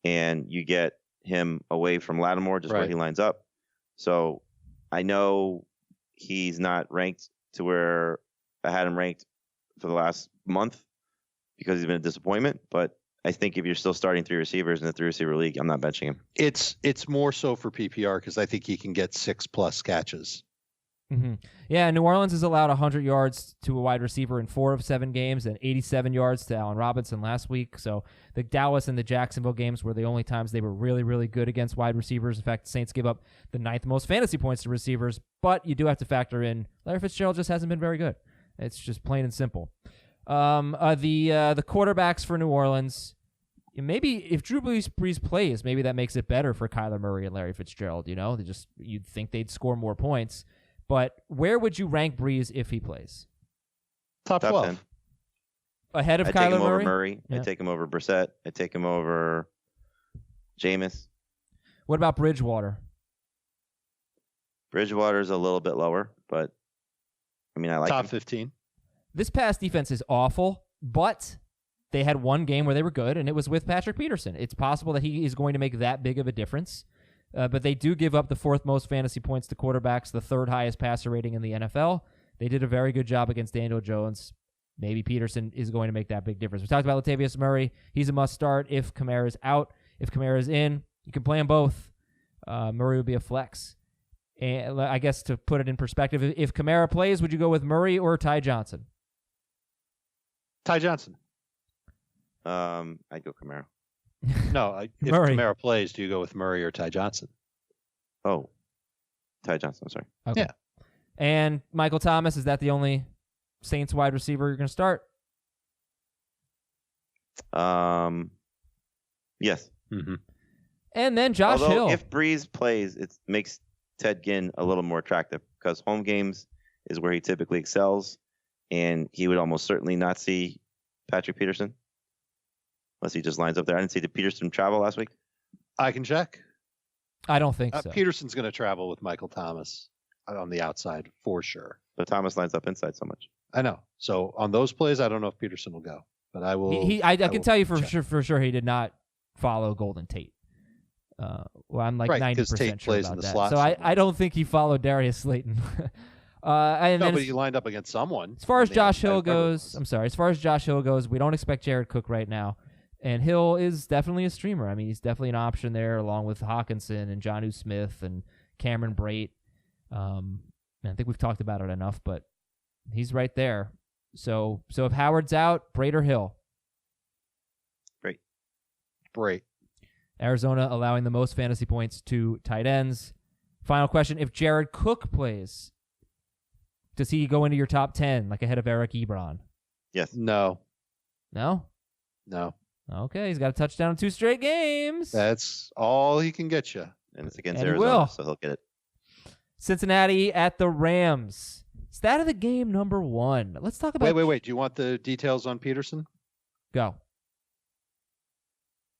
and you get him away from Lattimore just where he lines up. So I know he's not ranked to where I had him ranked for the last month because he's been a disappointment, but I think if you're still starting 3 receivers in a 3-receiver league, I'm not benching him. It's more so for PPR because I think he can get 6+ catches. Mm-hmm. Yeah, New Orleans has allowed 100 yards to a wide receiver in 4 of 7 games and 87 yards to Allen Robinson last week. So the Dallas and the Jacksonville games were the only times they were really, really good against wide receivers. In fact, the Saints gave up the 9th most fantasy points to receivers, but you do have to factor in Larry Fitzgerald just hasn't been very good. It's just plain and simple. The quarterbacks for New Orleans, maybe if Drew Brees plays, maybe that makes it better for Kyler Murray and Larry Fitzgerald. You'd think they'd score more points. But where would you rank Brees if he plays? Top 12. 10. Ahead of I'd Kyler take him Murray? over Murray. Yeah. I'd take him over Brissett. I'd take him over Jameis. What about Bridgewater? Bridgewater's a little bit lower, but I mean, I like top him. 15. This pass defense is awful, but they had one game where they were good, and it was with Patrick Peterson. It's possible that he is going to make that big of a difference, but they do give up the 4th most fantasy points to quarterbacks, the 3rd highest passer rating in the NFL. They did a very good job against Daniel Jones. Maybe Peterson is going to make that big difference. We talked about Latavius Murray. He's a must-start if Kamara's out. If Kamara's in, you can play them both. Murray would be a flex. And I guess to put it in perspective, if Kamara plays, would you go with Murray or Ty Johnson? Ty Johnson. I'd go Kamara. No, if Murray. Kamara plays, do you go with Murray or Ty Johnson? Oh, Ty Johnson. I'm sorry. Okay. Yeah. And Michael Thomas, is that the only Saints wide receiver you're going to start? Yes. Mm-hmm. And then Josh Although, Hill. if Breeze plays, it makes Ted Ginn a little more attractive because home games is where he typically excels, and he would almost certainly not see Patrick Peterson unless he just lines up there. I didn't see, did Peterson travel last week? I can check. I don't think so. Peterson's going to travel with Michael Thomas on the outside for sure. But Thomas lines up inside so much. I know. So on those plays, I don't know if Peterson will go, but I will. I can tell you check. for sure he did not follow Golden Tate. Well, I'm like Right, 90% Tate sure plays about in the that. slot So I don't think he followed Darius Slayton. And No, then but he lined up against someone. as far as on the Josh outside, Hill whoever it goes, was. I'm sorry. As far as Josh Hill goes, we don't expect Jared Cook right now. And Hill is definitely a streamer. I mean, he's definitely an option there along with Hawkinson and Jonnu Smith and Cameron Brate. I think we've talked about it enough, but he's right there. So if Howard's out, Brate or Hill? Great. Arizona allowing the most fantasy points to tight ends. Final question. If Jared Cook plays, does he go into your top 10, like ahead of Eric Ebron? Yes. No. No? Okay, he's got a touchdown in 2 straight games. That's all he can get you. And it's against And he Arizona, will. so he'll get it. Cincinnati at the Rams. Stat of the game number 1. Let's talk about... Wait. Do you want the details on Peterson? Go.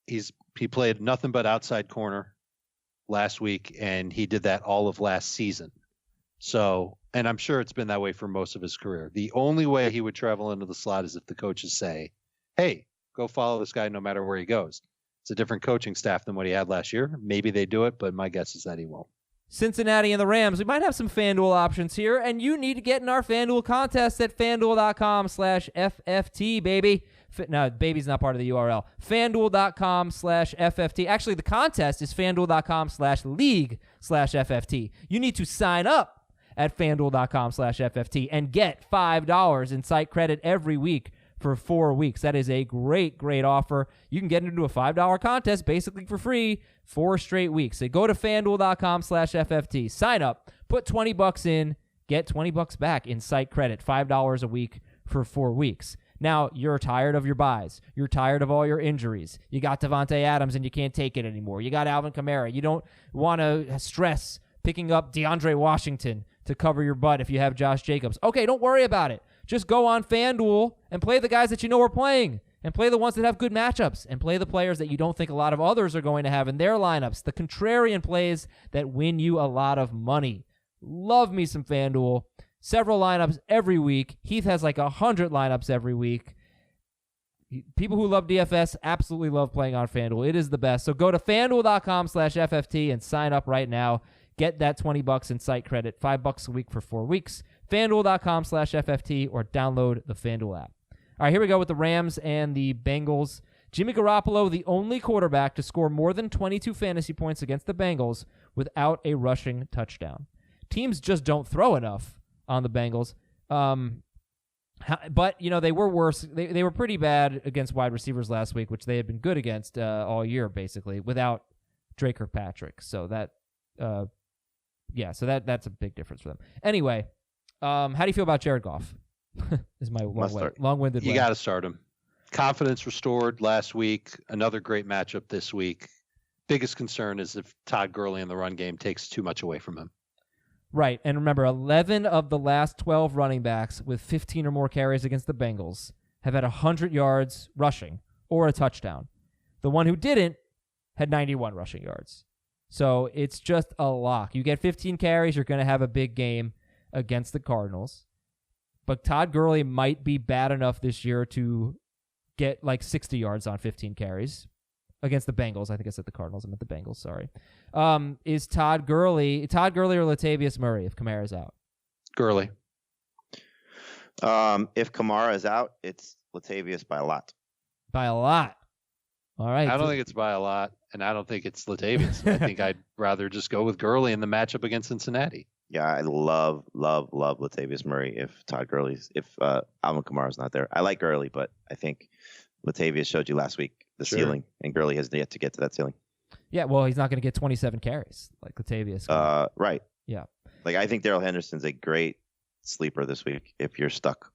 He played nothing but outside corner last week, and he did that all of last season. So, and I'm sure it's been that way for most of his career. The only way he would travel into the slot is if the coaches say, hey, go follow this guy no matter where he goes. It's a different coaching staff than what he had last year. Maybe they do it, but my guess is that he won't. Cincinnati and the Rams. We might have some FanDuel options here, and you need to get in our FanDuel contest at FanDuel.com/FFT, baby. No, baby's not part of the URL. FanDuel.com/FFT. Actually, the contest is FanDuel.com/league/FFT. You need to sign up at FanDuel.com/FFT and get $5 in site credit every week for 4 weeks. That is a great, great offer. You can get into a $5 contest basically for free 4 straight weeks. So go to FanDuel.com/FFT. Sign up. Put $20 in. Get $20 back in site credit. $5 a week for 4 weeks. Now, you're tired of your buys. You're tired of all your injuries. You got Devontae Adams and you can't take it anymore. You got Alvin Kamara. You don't want to stress picking up DeAndre Washington to cover your butt if you have Josh Jacobs. Okay, don't worry about it. Just go on FanDuel and play the guys that you know are playing and play the ones that have good matchups and play the players that you don't think a lot of others are going to have in their lineups, the contrarian plays that win you a lot of money. Love me some FanDuel. Several lineups every week. Heath has like 100 lineups every week. People who love DFS absolutely love playing on FanDuel. It is the best. So go to FanDuel.com/FFT and sign up right now. Get that $20 in site credit, $5 a week for 4 weeks. FanDuel.com/FFT or download the FanDuel app. All right, here we go with the Rams and the Bengals. Jimmy Garoppolo, the only quarterback to score more than 22 fantasy points against the Bengals without a rushing touchdown. Teams just don't throw enough on the Bengals. But, you know, they were worse. They were pretty bad against wide receivers last week, which they had been good against all year, basically, without Drake Kirkpatrick. So that's a big difference for them. Anyway, how do you feel about Jared Goff? Is my long-winded way. You got to start him. Confidence restored last week. Another great matchup this week. Biggest concern is if Todd Gurley in the run game takes too much away from him. Right, and remember, 11 of the last 12 running backs with 15 or more carries against the Bengals have had 100 yards rushing or a touchdown. The one who didn't had 91 rushing yards. So it's just a lock. You get 15 carries, you're going to have a big game against the Cardinals. But Todd Gurley might be bad enough this year to get like 60 yards on 15 carries against the Bengals. I think I said the Cardinals. I meant the Bengals. Sorry. Is Todd Gurley or Latavius Murray if Kamara's out? Gurley. If Kamara is out, it's Latavius by a lot. By a lot. All right. I don't think it's by a lot, and I don't think it's Latavius. I think I'd rather just go with Gurley in the matchup against Cincinnati. Yeah, I love Latavius Murray if Alvin Kamara's not there. I like Gurley, but I think Latavius showed you last week the ceiling, and Gurley has yet to get to that ceiling. Yeah, well, he's not going to get 27 carries like Latavius. Right. Yeah. Like, I think Darrell Henderson's a great sleeper this week if you're stuck.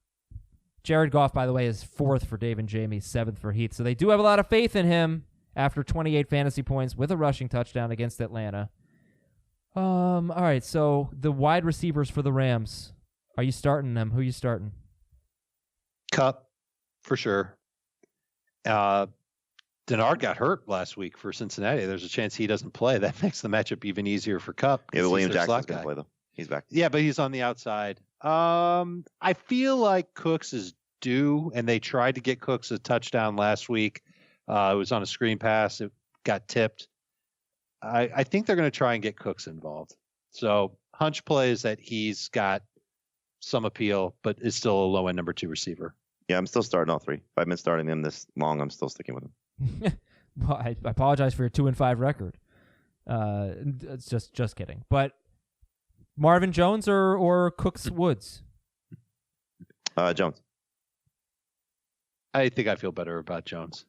Jared Goff, by the way, is 4th for Dave and Jamie, 7th for Heath. So they do have a lot of faith in him after 28 fantasy points with a rushing touchdown against Atlanta. All right, so the wide receivers for the Rams. Are you starting them? Who are you starting? Kupp, for sure. Denard got hurt last week for Cincinnati. There's a chance he doesn't play. That makes the matchup even easier for Kupp. Yeah, William Jackson's going to play, though. He's back. Yeah, but he's on the outside. I feel like Cooks is due, and they tried to get Cooks a touchdown last week. It was on a screen pass. It got tipped. I think they're going to try and get Cooks involved. So hunch play is that he's got some appeal, but is still a low-end number 2 receiver. Yeah, I'm still starting all 3. If I've been starting them this long, I'm still sticking with them. Well, I apologize for your 2-5 record. It's just kidding. But Marvin Jones or Cooks Woods? Jones. I think I feel better about Jones.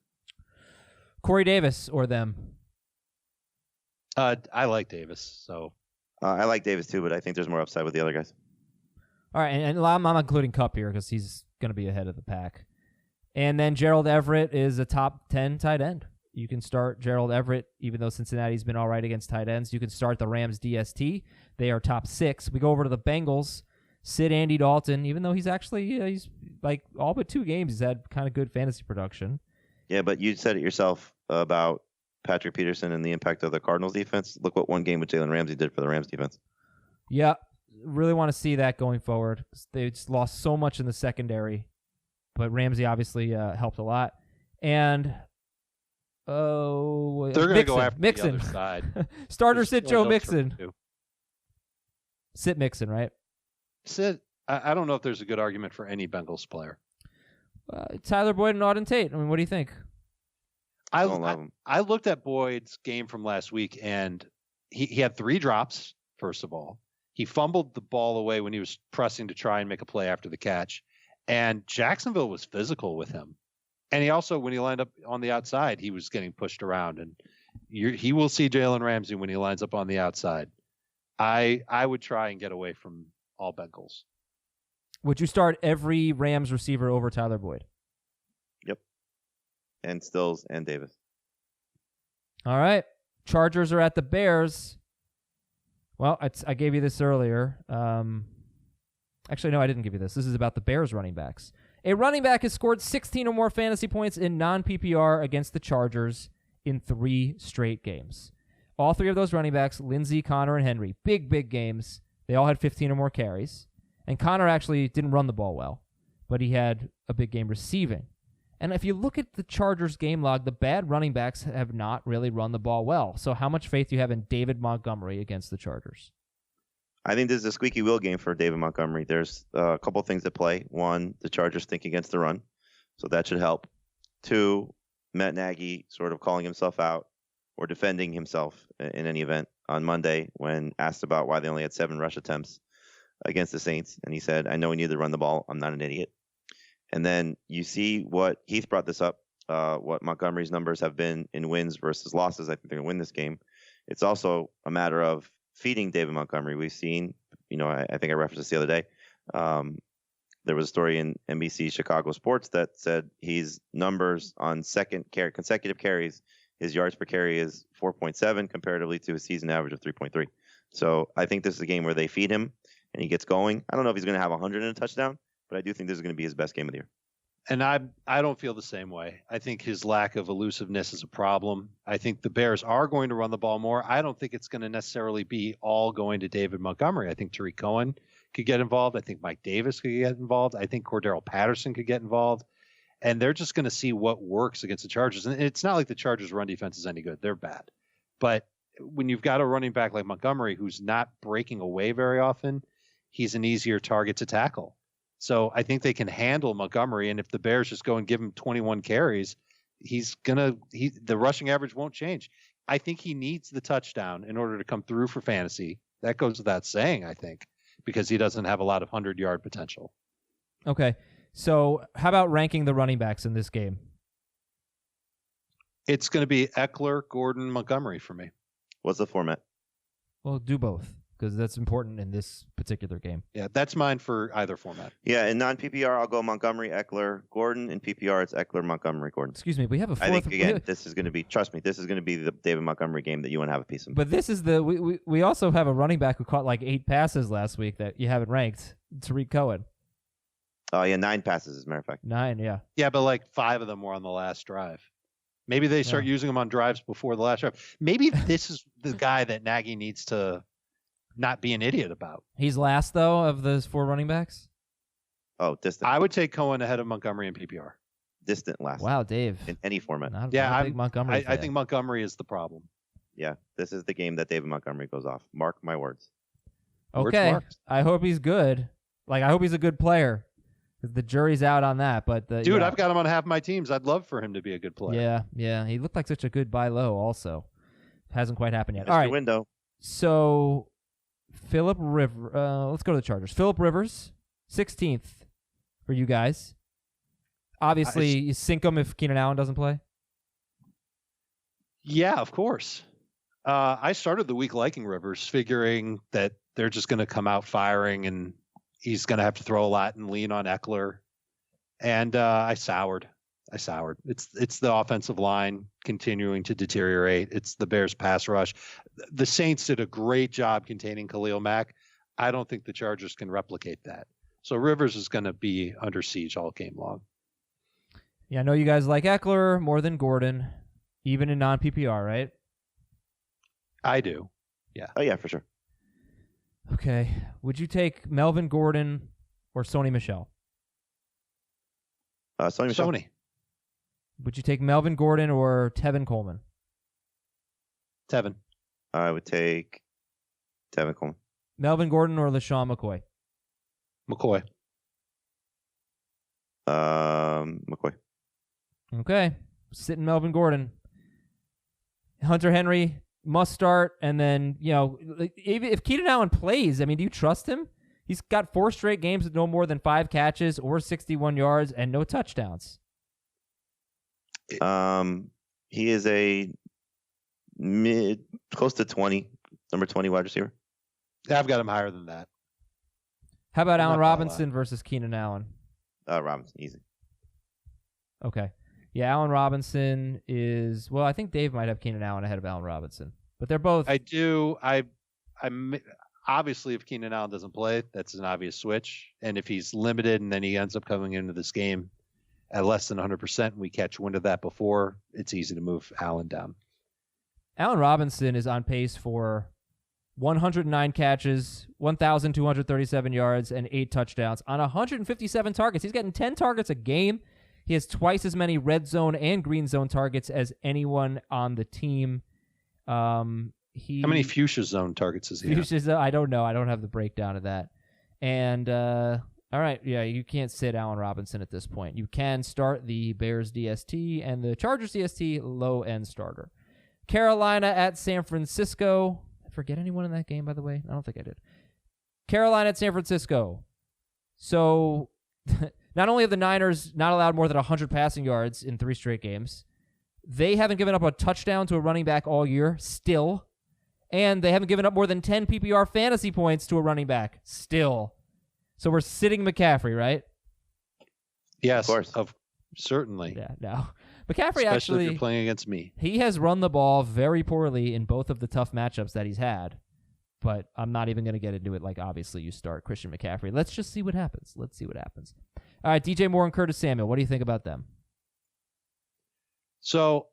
Corey Davis or them? I like Davis. So I like Davis too, but I think there's more upside with the other guys. All right, and I'm not including Kupp here because he's going to be ahead of the pack. And then Gerald Everett is a top 10 tight end. You can start Gerald Everett, even though Cincinnati's been all right against tight ends. You can start the Rams DST. They are top 6. We go over to the Bengals. Sit Andy Dalton, even though he's actually, he's like all but 2 games, he's had kind of good fantasy production. Yeah, but you said it yourself about Patrick Peterson and the impact of the Cardinals defense. Look what one game with Jalen Ramsey did for the Rams defense. Yeah, really want to see that going forward. They just lost so much in the secondary, but Ramsey obviously helped a lot. And they're going to go after Mixon. the other side. Starter sit Joe Mixon. Sit Mixon, right? Sit. I don't know if there's a good argument for any Bengals player. Tyler Boyd and Auden Tate. I mean, what do you think? I looked at Boyd's game from last week, and he had 3 drops, first of all. He fumbled the ball away when he was pressing to try and make a play after the catch. And Jacksonville was physical with him. And he also, when he lined up on the outside, he was getting pushed around. And he will see Jalen Ramsey when he lines up on the outside. I would try and get away from all Bengals. Would you start every Rams receiver over Tyler Boyd? Yep. And Stills and Davis. All right. Chargers are at the Bears. Well, I gave you this earlier. Actually, no, I didn't give you this. This is about the Bears running backs. A running back has scored 16 or more fantasy points in non-PPR against the Chargers in 3 straight games. All 3 of those running backs, Lindsey, Connor, and Henry, big games. They all had 15 or more carries. And Connor actually didn't run the ball well, but he had a big game receiving. And if you look at the Chargers game log, the bad running backs have not really run the ball well. So how much faith do you have in David Montgomery against the Chargers? I think this is a squeaky wheel game for David Montgomery. There's a couple of things at play. 1, the Chargers think against the run, so that should help. 2, Matt Nagy sort of calling himself out or defending himself in any event on Monday when asked about why they only had 7 rush attempts against the Saints. And he said, I know we need to run the ball. I'm not an idiot. And then you see what Heath brought this up, what Montgomery's numbers have been in wins versus losses. I think they're going to win this game. It's also a matter of feeding David Montgomery. We've seen, I think I referenced this the other day. There was a story in NBC Chicago Sports that said his numbers on consecutive carries, his yards per carry is 4.7 comparatively to his season average of 3.3. So I think this is a game where they feed him and he gets going. I don't know if he's going to have 100 and a touchdown, but I do think this is going to be his best game of the year. And I don't feel the same way. I think his lack of elusiveness is a problem. I think the Bears are going to run the ball more. I don't think it's going to necessarily be all going to David Montgomery. I think Tariq Cohen could get involved. I think Mike Davis could get involved. I think Cordero Patterson could get involved. And they're just going to see what works against the Chargers. And it's not like the Chargers' run defense is any good. They're bad. But when you've got a running back like Montgomery who's not breaking away very often, he's an easier target to tackle. So I think they can handle Montgomery, and if the Bears just go and give him 21 carries, the rushing average won't change. I think he needs the touchdown in order to come through for fantasy. That goes without saying, I think, because he doesn't have a lot of 100-yard potential. Okay, so how about ranking the running backs in this game? It's going to be Eckler, Gordon, Montgomery for me. What's the format? Well, do both, because that's important in this particular game. Yeah, that's mine for either format. Yeah, in non-PPR, I'll go Montgomery, Eckler, Gordon. In PPR, it's Eckler, Montgomery, Gordon. Excuse me, we have a fourth. I think, again, this is going to be, trust me, this is going to be the David Montgomery game that you want to have a piece of. But this is we also have a running back who caught like 8 passes last week that you haven't ranked, Tariq Cohen. Oh, yeah, 9 passes, as a matter of fact. 9, yeah. Yeah, but like 5 of them were on the last drive. Maybe they start using them on drives before the last drive. Maybe this is the guy that Nagy needs to not be an idiot about. He's last, though, of those 4 running backs? Oh, distant. I would take Cohen ahead of Montgomery in PPR. Distant last. Wow, Dave. In any format. Not a big Montgomery fan. I think Montgomery is the problem. Yeah, this is the game that David Montgomery goes off. Mark my words. Okay, I hope he's good. Like, I hope he's a good player. The jury's out on that, but dude, I've got him on half my teams. I'd love for him to be a good player. Yeah. He looked like such a good buy low. Also, hasn't quite happened yet. Mr. All right, Window. So Philip Rivers. Let's go to the Chargers. Philip Rivers, 16th for you guys. Obviously, you sink him if Keenan Allen doesn't play. Yeah, of course. I started the week liking Rivers, figuring that they're just going to come out firing and he's going to have to throw a lot and lean on Eckler. And I soured. It's the offensive line continuing to deteriorate. It's the Bears pass rush. The Saints did a great job containing Khalil Mack. I don't think the Chargers can replicate that. So Rivers is going to be under siege all game long. Yeah, I know you guys like Eckler more than Gordon, even in non-PPR, right? I do. Yeah. Oh, yeah, for sure. Okay. Would you take Melvin Gordon or Sony Michel? Sony Michel. Sony. Would you take Melvin Gordon or Tevin Coleman? Tevin. I would take Tevin Coleman. Melvin Gordon or LaShawn McCoy? McCoy. McCoy. Okay. Sitting Melvin Gordon. Hunter Henry must start, and then, if Keenan Allen plays, I mean, do you trust him? He's got 4 straight games with no more than 5 catches or 61 yards and no touchdowns. He is a close to 20, number 20 wide receiver. I've got him higher than that. How about Allen Robinson versus Keenan Allen? Robinson, easy. Okay. Yeah, Allen Robinson is, I think Dave might have Keenan Allen ahead of Allen Robinson. But they're both. I do. I'm obviously, if Keenan Allen doesn't play, that's an obvious switch. And if he's limited and then he ends up coming into this game at less than 100% and we catch wind of that before, it's easy to move Allen down. Allen Robinson is on pace for 109 catches, 1,237 yards, and 8 touchdowns on 157 targets. He's getting 10 targets a game. He has twice as many red zone and green zone targets as anyone on the team. How many fuchsia zone targets is he? Fuchsia, I don't know. I don't have the breakdown of that. And all right, yeah, you can't sit Allen Robinson at this point. You can start the Bears DST and the Chargers DST low end starter. Carolina at San Francisco. Did I forget anyone in that game, by the way? I don't think I did. Carolina at San Francisco. So not only have the Niners not allowed more than 100 passing yards in 3 straight games, they haven't given up a touchdown to a running back all year, still. And they haven't given up more than 10 PPR fantasy points to a running back, still. So we're sitting McCaffrey, right? Yes, of course. Certainly. Yeah, no. McCaffrey Especially actually, if you're playing against me. He has run the ball very poorly in both of the tough matchups that he's had. But I'm not even going to get into it like, obviously, you start Christian McCaffrey. Let's just see what happens. All right, DJ Moore and Curtis Samuel. What do you think about them? So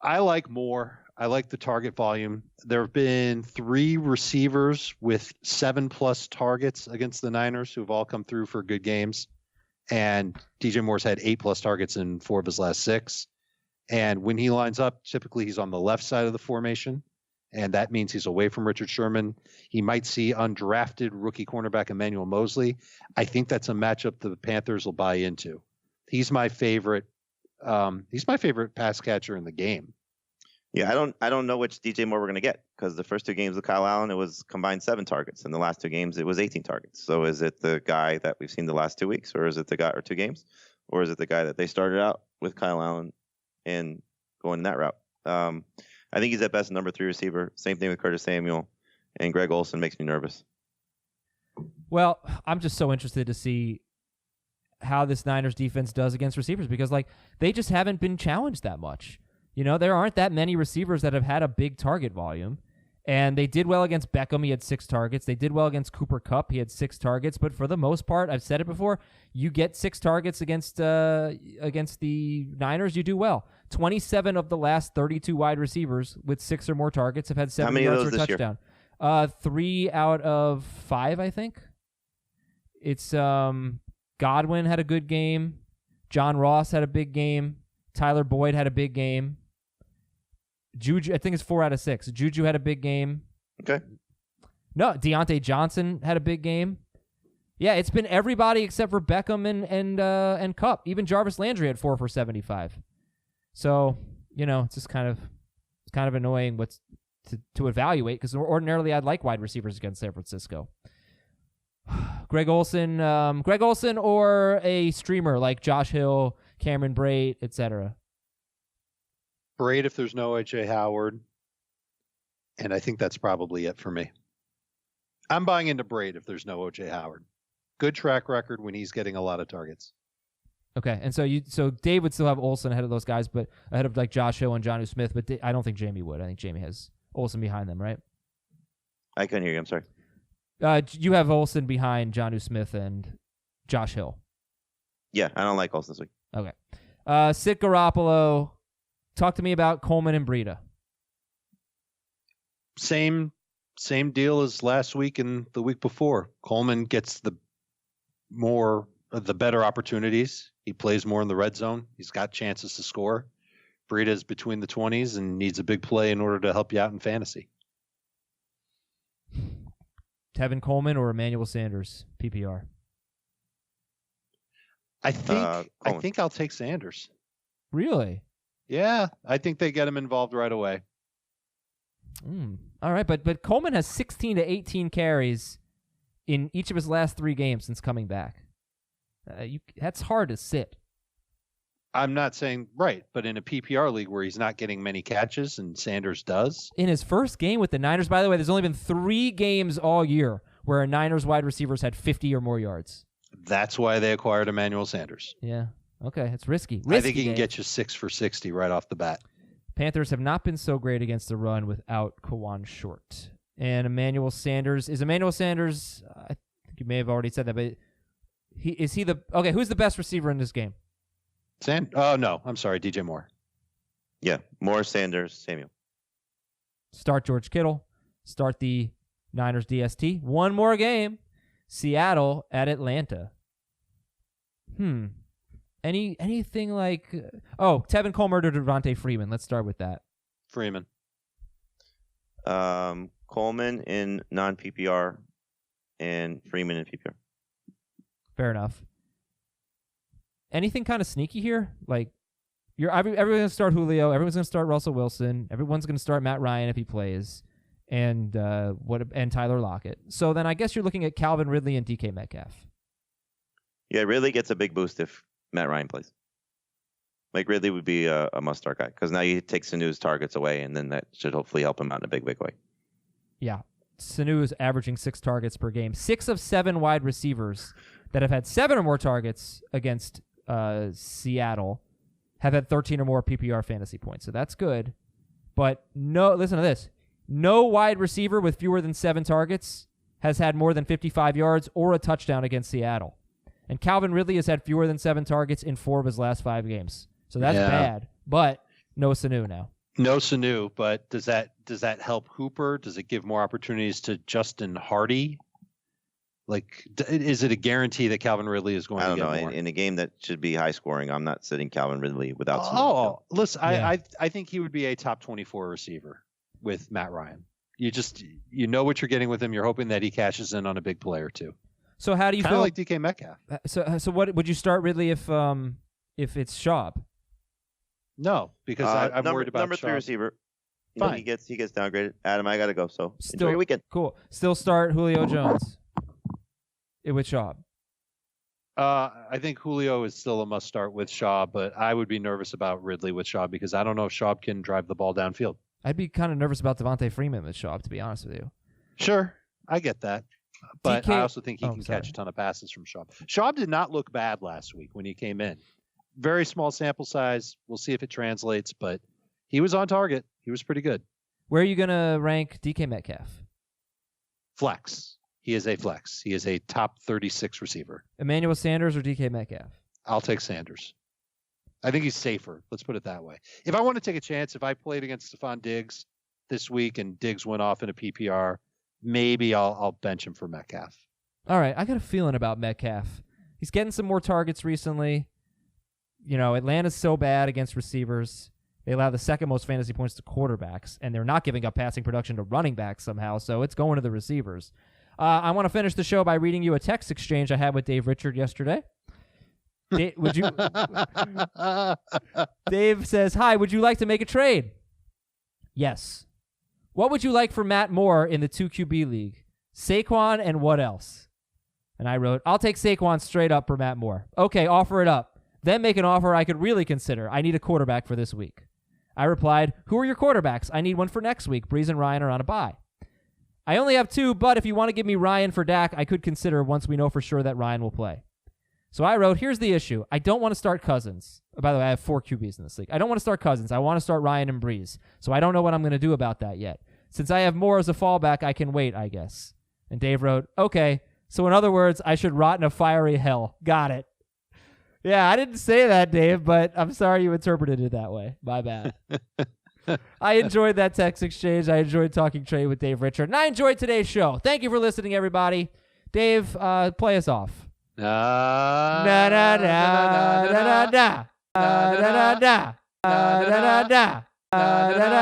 I like Moore. I like the target volume. There have been 3 receivers with 7+ targets against the Niners who've all come through for good games. And DJ Moore's had 8+ targets in 4 of his last 6. And when he lines up, typically he's on the left side of the formation. And that means he's away from Richard Sherman. He might see undrafted rookie cornerback Emmanuel Mosley. I think that's a matchup the Panthers will buy into. He's my favorite. He's my favorite pass catcher in the game. Yeah, I don't know which DJ Moore we're going to get, because the first 2 games with Kyle Allen, it was combined 7 targets. And the last 2 games, it was 18 targets. So is it the guy that we've seen the last 2 weeks, or is it the guy, or 2 games, or is it the guy that they started out with Kyle Allen and going in that route? I think he's at best number 3 receiver. Same thing with Curtis Samuel, and Greg Olsen makes me nervous. Well, I'm just so interested to see how this Niners defense does against receivers, because they just haven't been challenged that much. There aren't that many receivers that have had a big target volume, and they did well against Beckham. He had 6 targets. They did well against Cooper Kupp. He had 6 targets, but for the most part, I've said it before, you get 6 targets against the Niners, you do well. 27 of the last 32 wide receivers with 6 or more targets have had 7 yards or a touchdown. 3 out of 5, I think. It's Godwin had a good game. John Ross had a big game. Tyler Boyd had a big game. Juju, I think it's 4 out of 6. Juju had a big game. Okay. No, Deontay Johnson had a big game. Yeah, it's been everybody except for Beckham and Kupp. Even Jarvis Landry had 4 for 75. So, it's just kind of annoying what's to evaluate, because ordinarily I'd like wide receivers against San Francisco. Greg Olsen or a streamer like Josh Hill, Cameron Brate, etc. Brate if there's no OJ Howard. And I think that's probably it for me. I'm buying into Brate if there's no OJ Howard. Good track record when he's getting a lot of targets. Okay, and so Dave would still have Olsen ahead of those guys, but ahead of Josh Hill and Jonnu Smith, but I don't think Jamie would. I think Jamie has Olsen behind them, right? I couldn't hear you. I'm sorry. You have Olsen behind Jonnu Smith and Josh Hill. Yeah, I don't like Olsen this week. Okay. Sit Garoppolo. Talk to me about Coleman and Breida. Same deal as last week and the week before. Coleman gets the better opportunities. He plays more in the red zone. He's got chances to score. Breida's between the 20s and needs a big play in order to help you out in fantasy. Tevin Coleman or Emmanuel Sanders, PPR? I think I'll take Sanders. Really? Yeah, I think they get him involved right away. All right, but Coleman has 16 to 18 carries in each of his last 3 games since coming back. That's hard to sit. I'm not saying right, but in a PPR league where he's not getting many catches and Sanders does. In his first game with the Niners, by the way, there's only been 3 games all year where a Niners wide receivers had 50 or more yards. That's why they acquired Emmanuel Sanders. Yeah. Okay, it's risky. I think he can get you 6 for 60 right off the bat. Panthers have not been so great against the run without Kawan Short. And Emmanuel Sanders, I think you may have already said that, but who's the best receiver in this game? No, I'm sorry, DJ Moore. Yeah, Moore, Sanders, Samuel. Start George Kittle. Start the Niners DST. One more game. Seattle at Atlanta. Anything like... Tevin Coleman or Devontae Freeman. Let's start with that. Freeman. Coleman in non-PPR and Freeman in PPR. Fair enough. Anything kind of sneaky here? Like, everyone's going to start Julio. Everyone's going to start Russell Wilson. Everyone's going to start Matt Ryan if he plays. And Tyler Lockett. So then I guess you're looking at Calvin Ridley and DK Metcalf. Yeah, Ridley gets a big boost if Matt Ryan plays. Like, Ridley would be a must-start guy because now he takes Sanu's targets away, and then that should hopefully help him out in a big, big way. Yeah. Sanu is averaging 6 targets per game. 6 of 7 wide receivers that have had 7 or more targets against Seattle have had 13 or more PPR fantasy points. So that's good. But listen to this. No wide receiver with fewer than 7 targets has had more than 55 yards or a touchdown against Seattle. And Calvin Ridley has had fewer than 7 targets in 4 of his last 5 games. So that's bad. But no Sanu now. No Sanu, but does that help Hooper? Does it give more opportunities to Justin Hardy? Like, is it a guarantee that Calvin Ridley is going to get more? I don't know. In a game that should be high scoring, I'm not sitting Calvin Ridley without Sanu. Oh, listen, I think he would be a top 24 receiver with Matt Ryan. You know what you're getting with him. You're hoping that he cashes in on a big play or two. So how do you Kind feel? of like DK Metcalf. So what would you start Ridley if it's Schaub? No, because I'm worried about number 3 Schaub. receiver. Fine. He gets downgraded. Adam, I gotta go. So Still, enjoy your weekend. Cool. Still start Julio Jones with Schaub. I think Julio is still a must start with Schaub, but I would be nervous about Ridley with Schaub because I don't know if Schaub can drive the ball downfield. I'd be kind of nervous about Devontae Freeman with Schaub, to be honest with you. Sure, I get that. But DK I also think he can catch a ton of passes from Schaub. Schaub did not look bad last week when he came in. Very small sample size. We'll see if it translates, but he was on target. He was pretty good. Where are you going to rank DK Metcalf? Flex. He is a flex. He is a top 36 receiver. Emmanuel Sanders or DK Metcalf? I'll take Sanders. I think he's safer. Let's put it that way. If I want to take a chance, if I played against Stefon Diggs this week and Diggs went off in a PPR, maybe I'll bench him for Metcalf. All right, I got a feeling about Metcalf. He's getting some more targets recently. You know, Atlanta's so bad against receivers. They allow the second most fantasy points to quarterbacks, and they're not giving up passing production to running backs somehow, so it's going to the receivers. I want to finish the show by reading you a text exchange I had with Dave Richard yesterday. Dave says, "Hi, would you like to make a trade?" Yes. What would you like for Matt Moore in the 2QB league? Saquon and what else? And I wrote, I'll take Saquon straight up for Matt Moore. Okay, offer it up. Then make an offer I could really consider. I need a quarterback for this week. I replied, who are your quarterbacks? I need one for next week. Breeze and Ryan are on a bye. I only have 2, but if you want to give me Ryan for Dak, I could consider once we know for sure that Ryan will play. So I wrote, here's the issue. I don't want to start Cousins. By the way, I have 4 QBs in this league. I don't want to start Cousins. I want to start Ryan and Breeze. So I don't know what I'm going to do about that yet. Since I have Moore as a fallback, I can wait, I guess. And Dave wrote, okay. So in other words, I should rot in a fiery hell. Got it. Yeah, I didn't say that, Dave, but I'm sorry you interpreted it that way. My bad. I enjoyed that text exchange. I enjoyed talking trade with Dave Richard. And I enjoyed today's show. Thank you for listening, everybody. Dave, play us off. Da da da da da da da da da da da da da da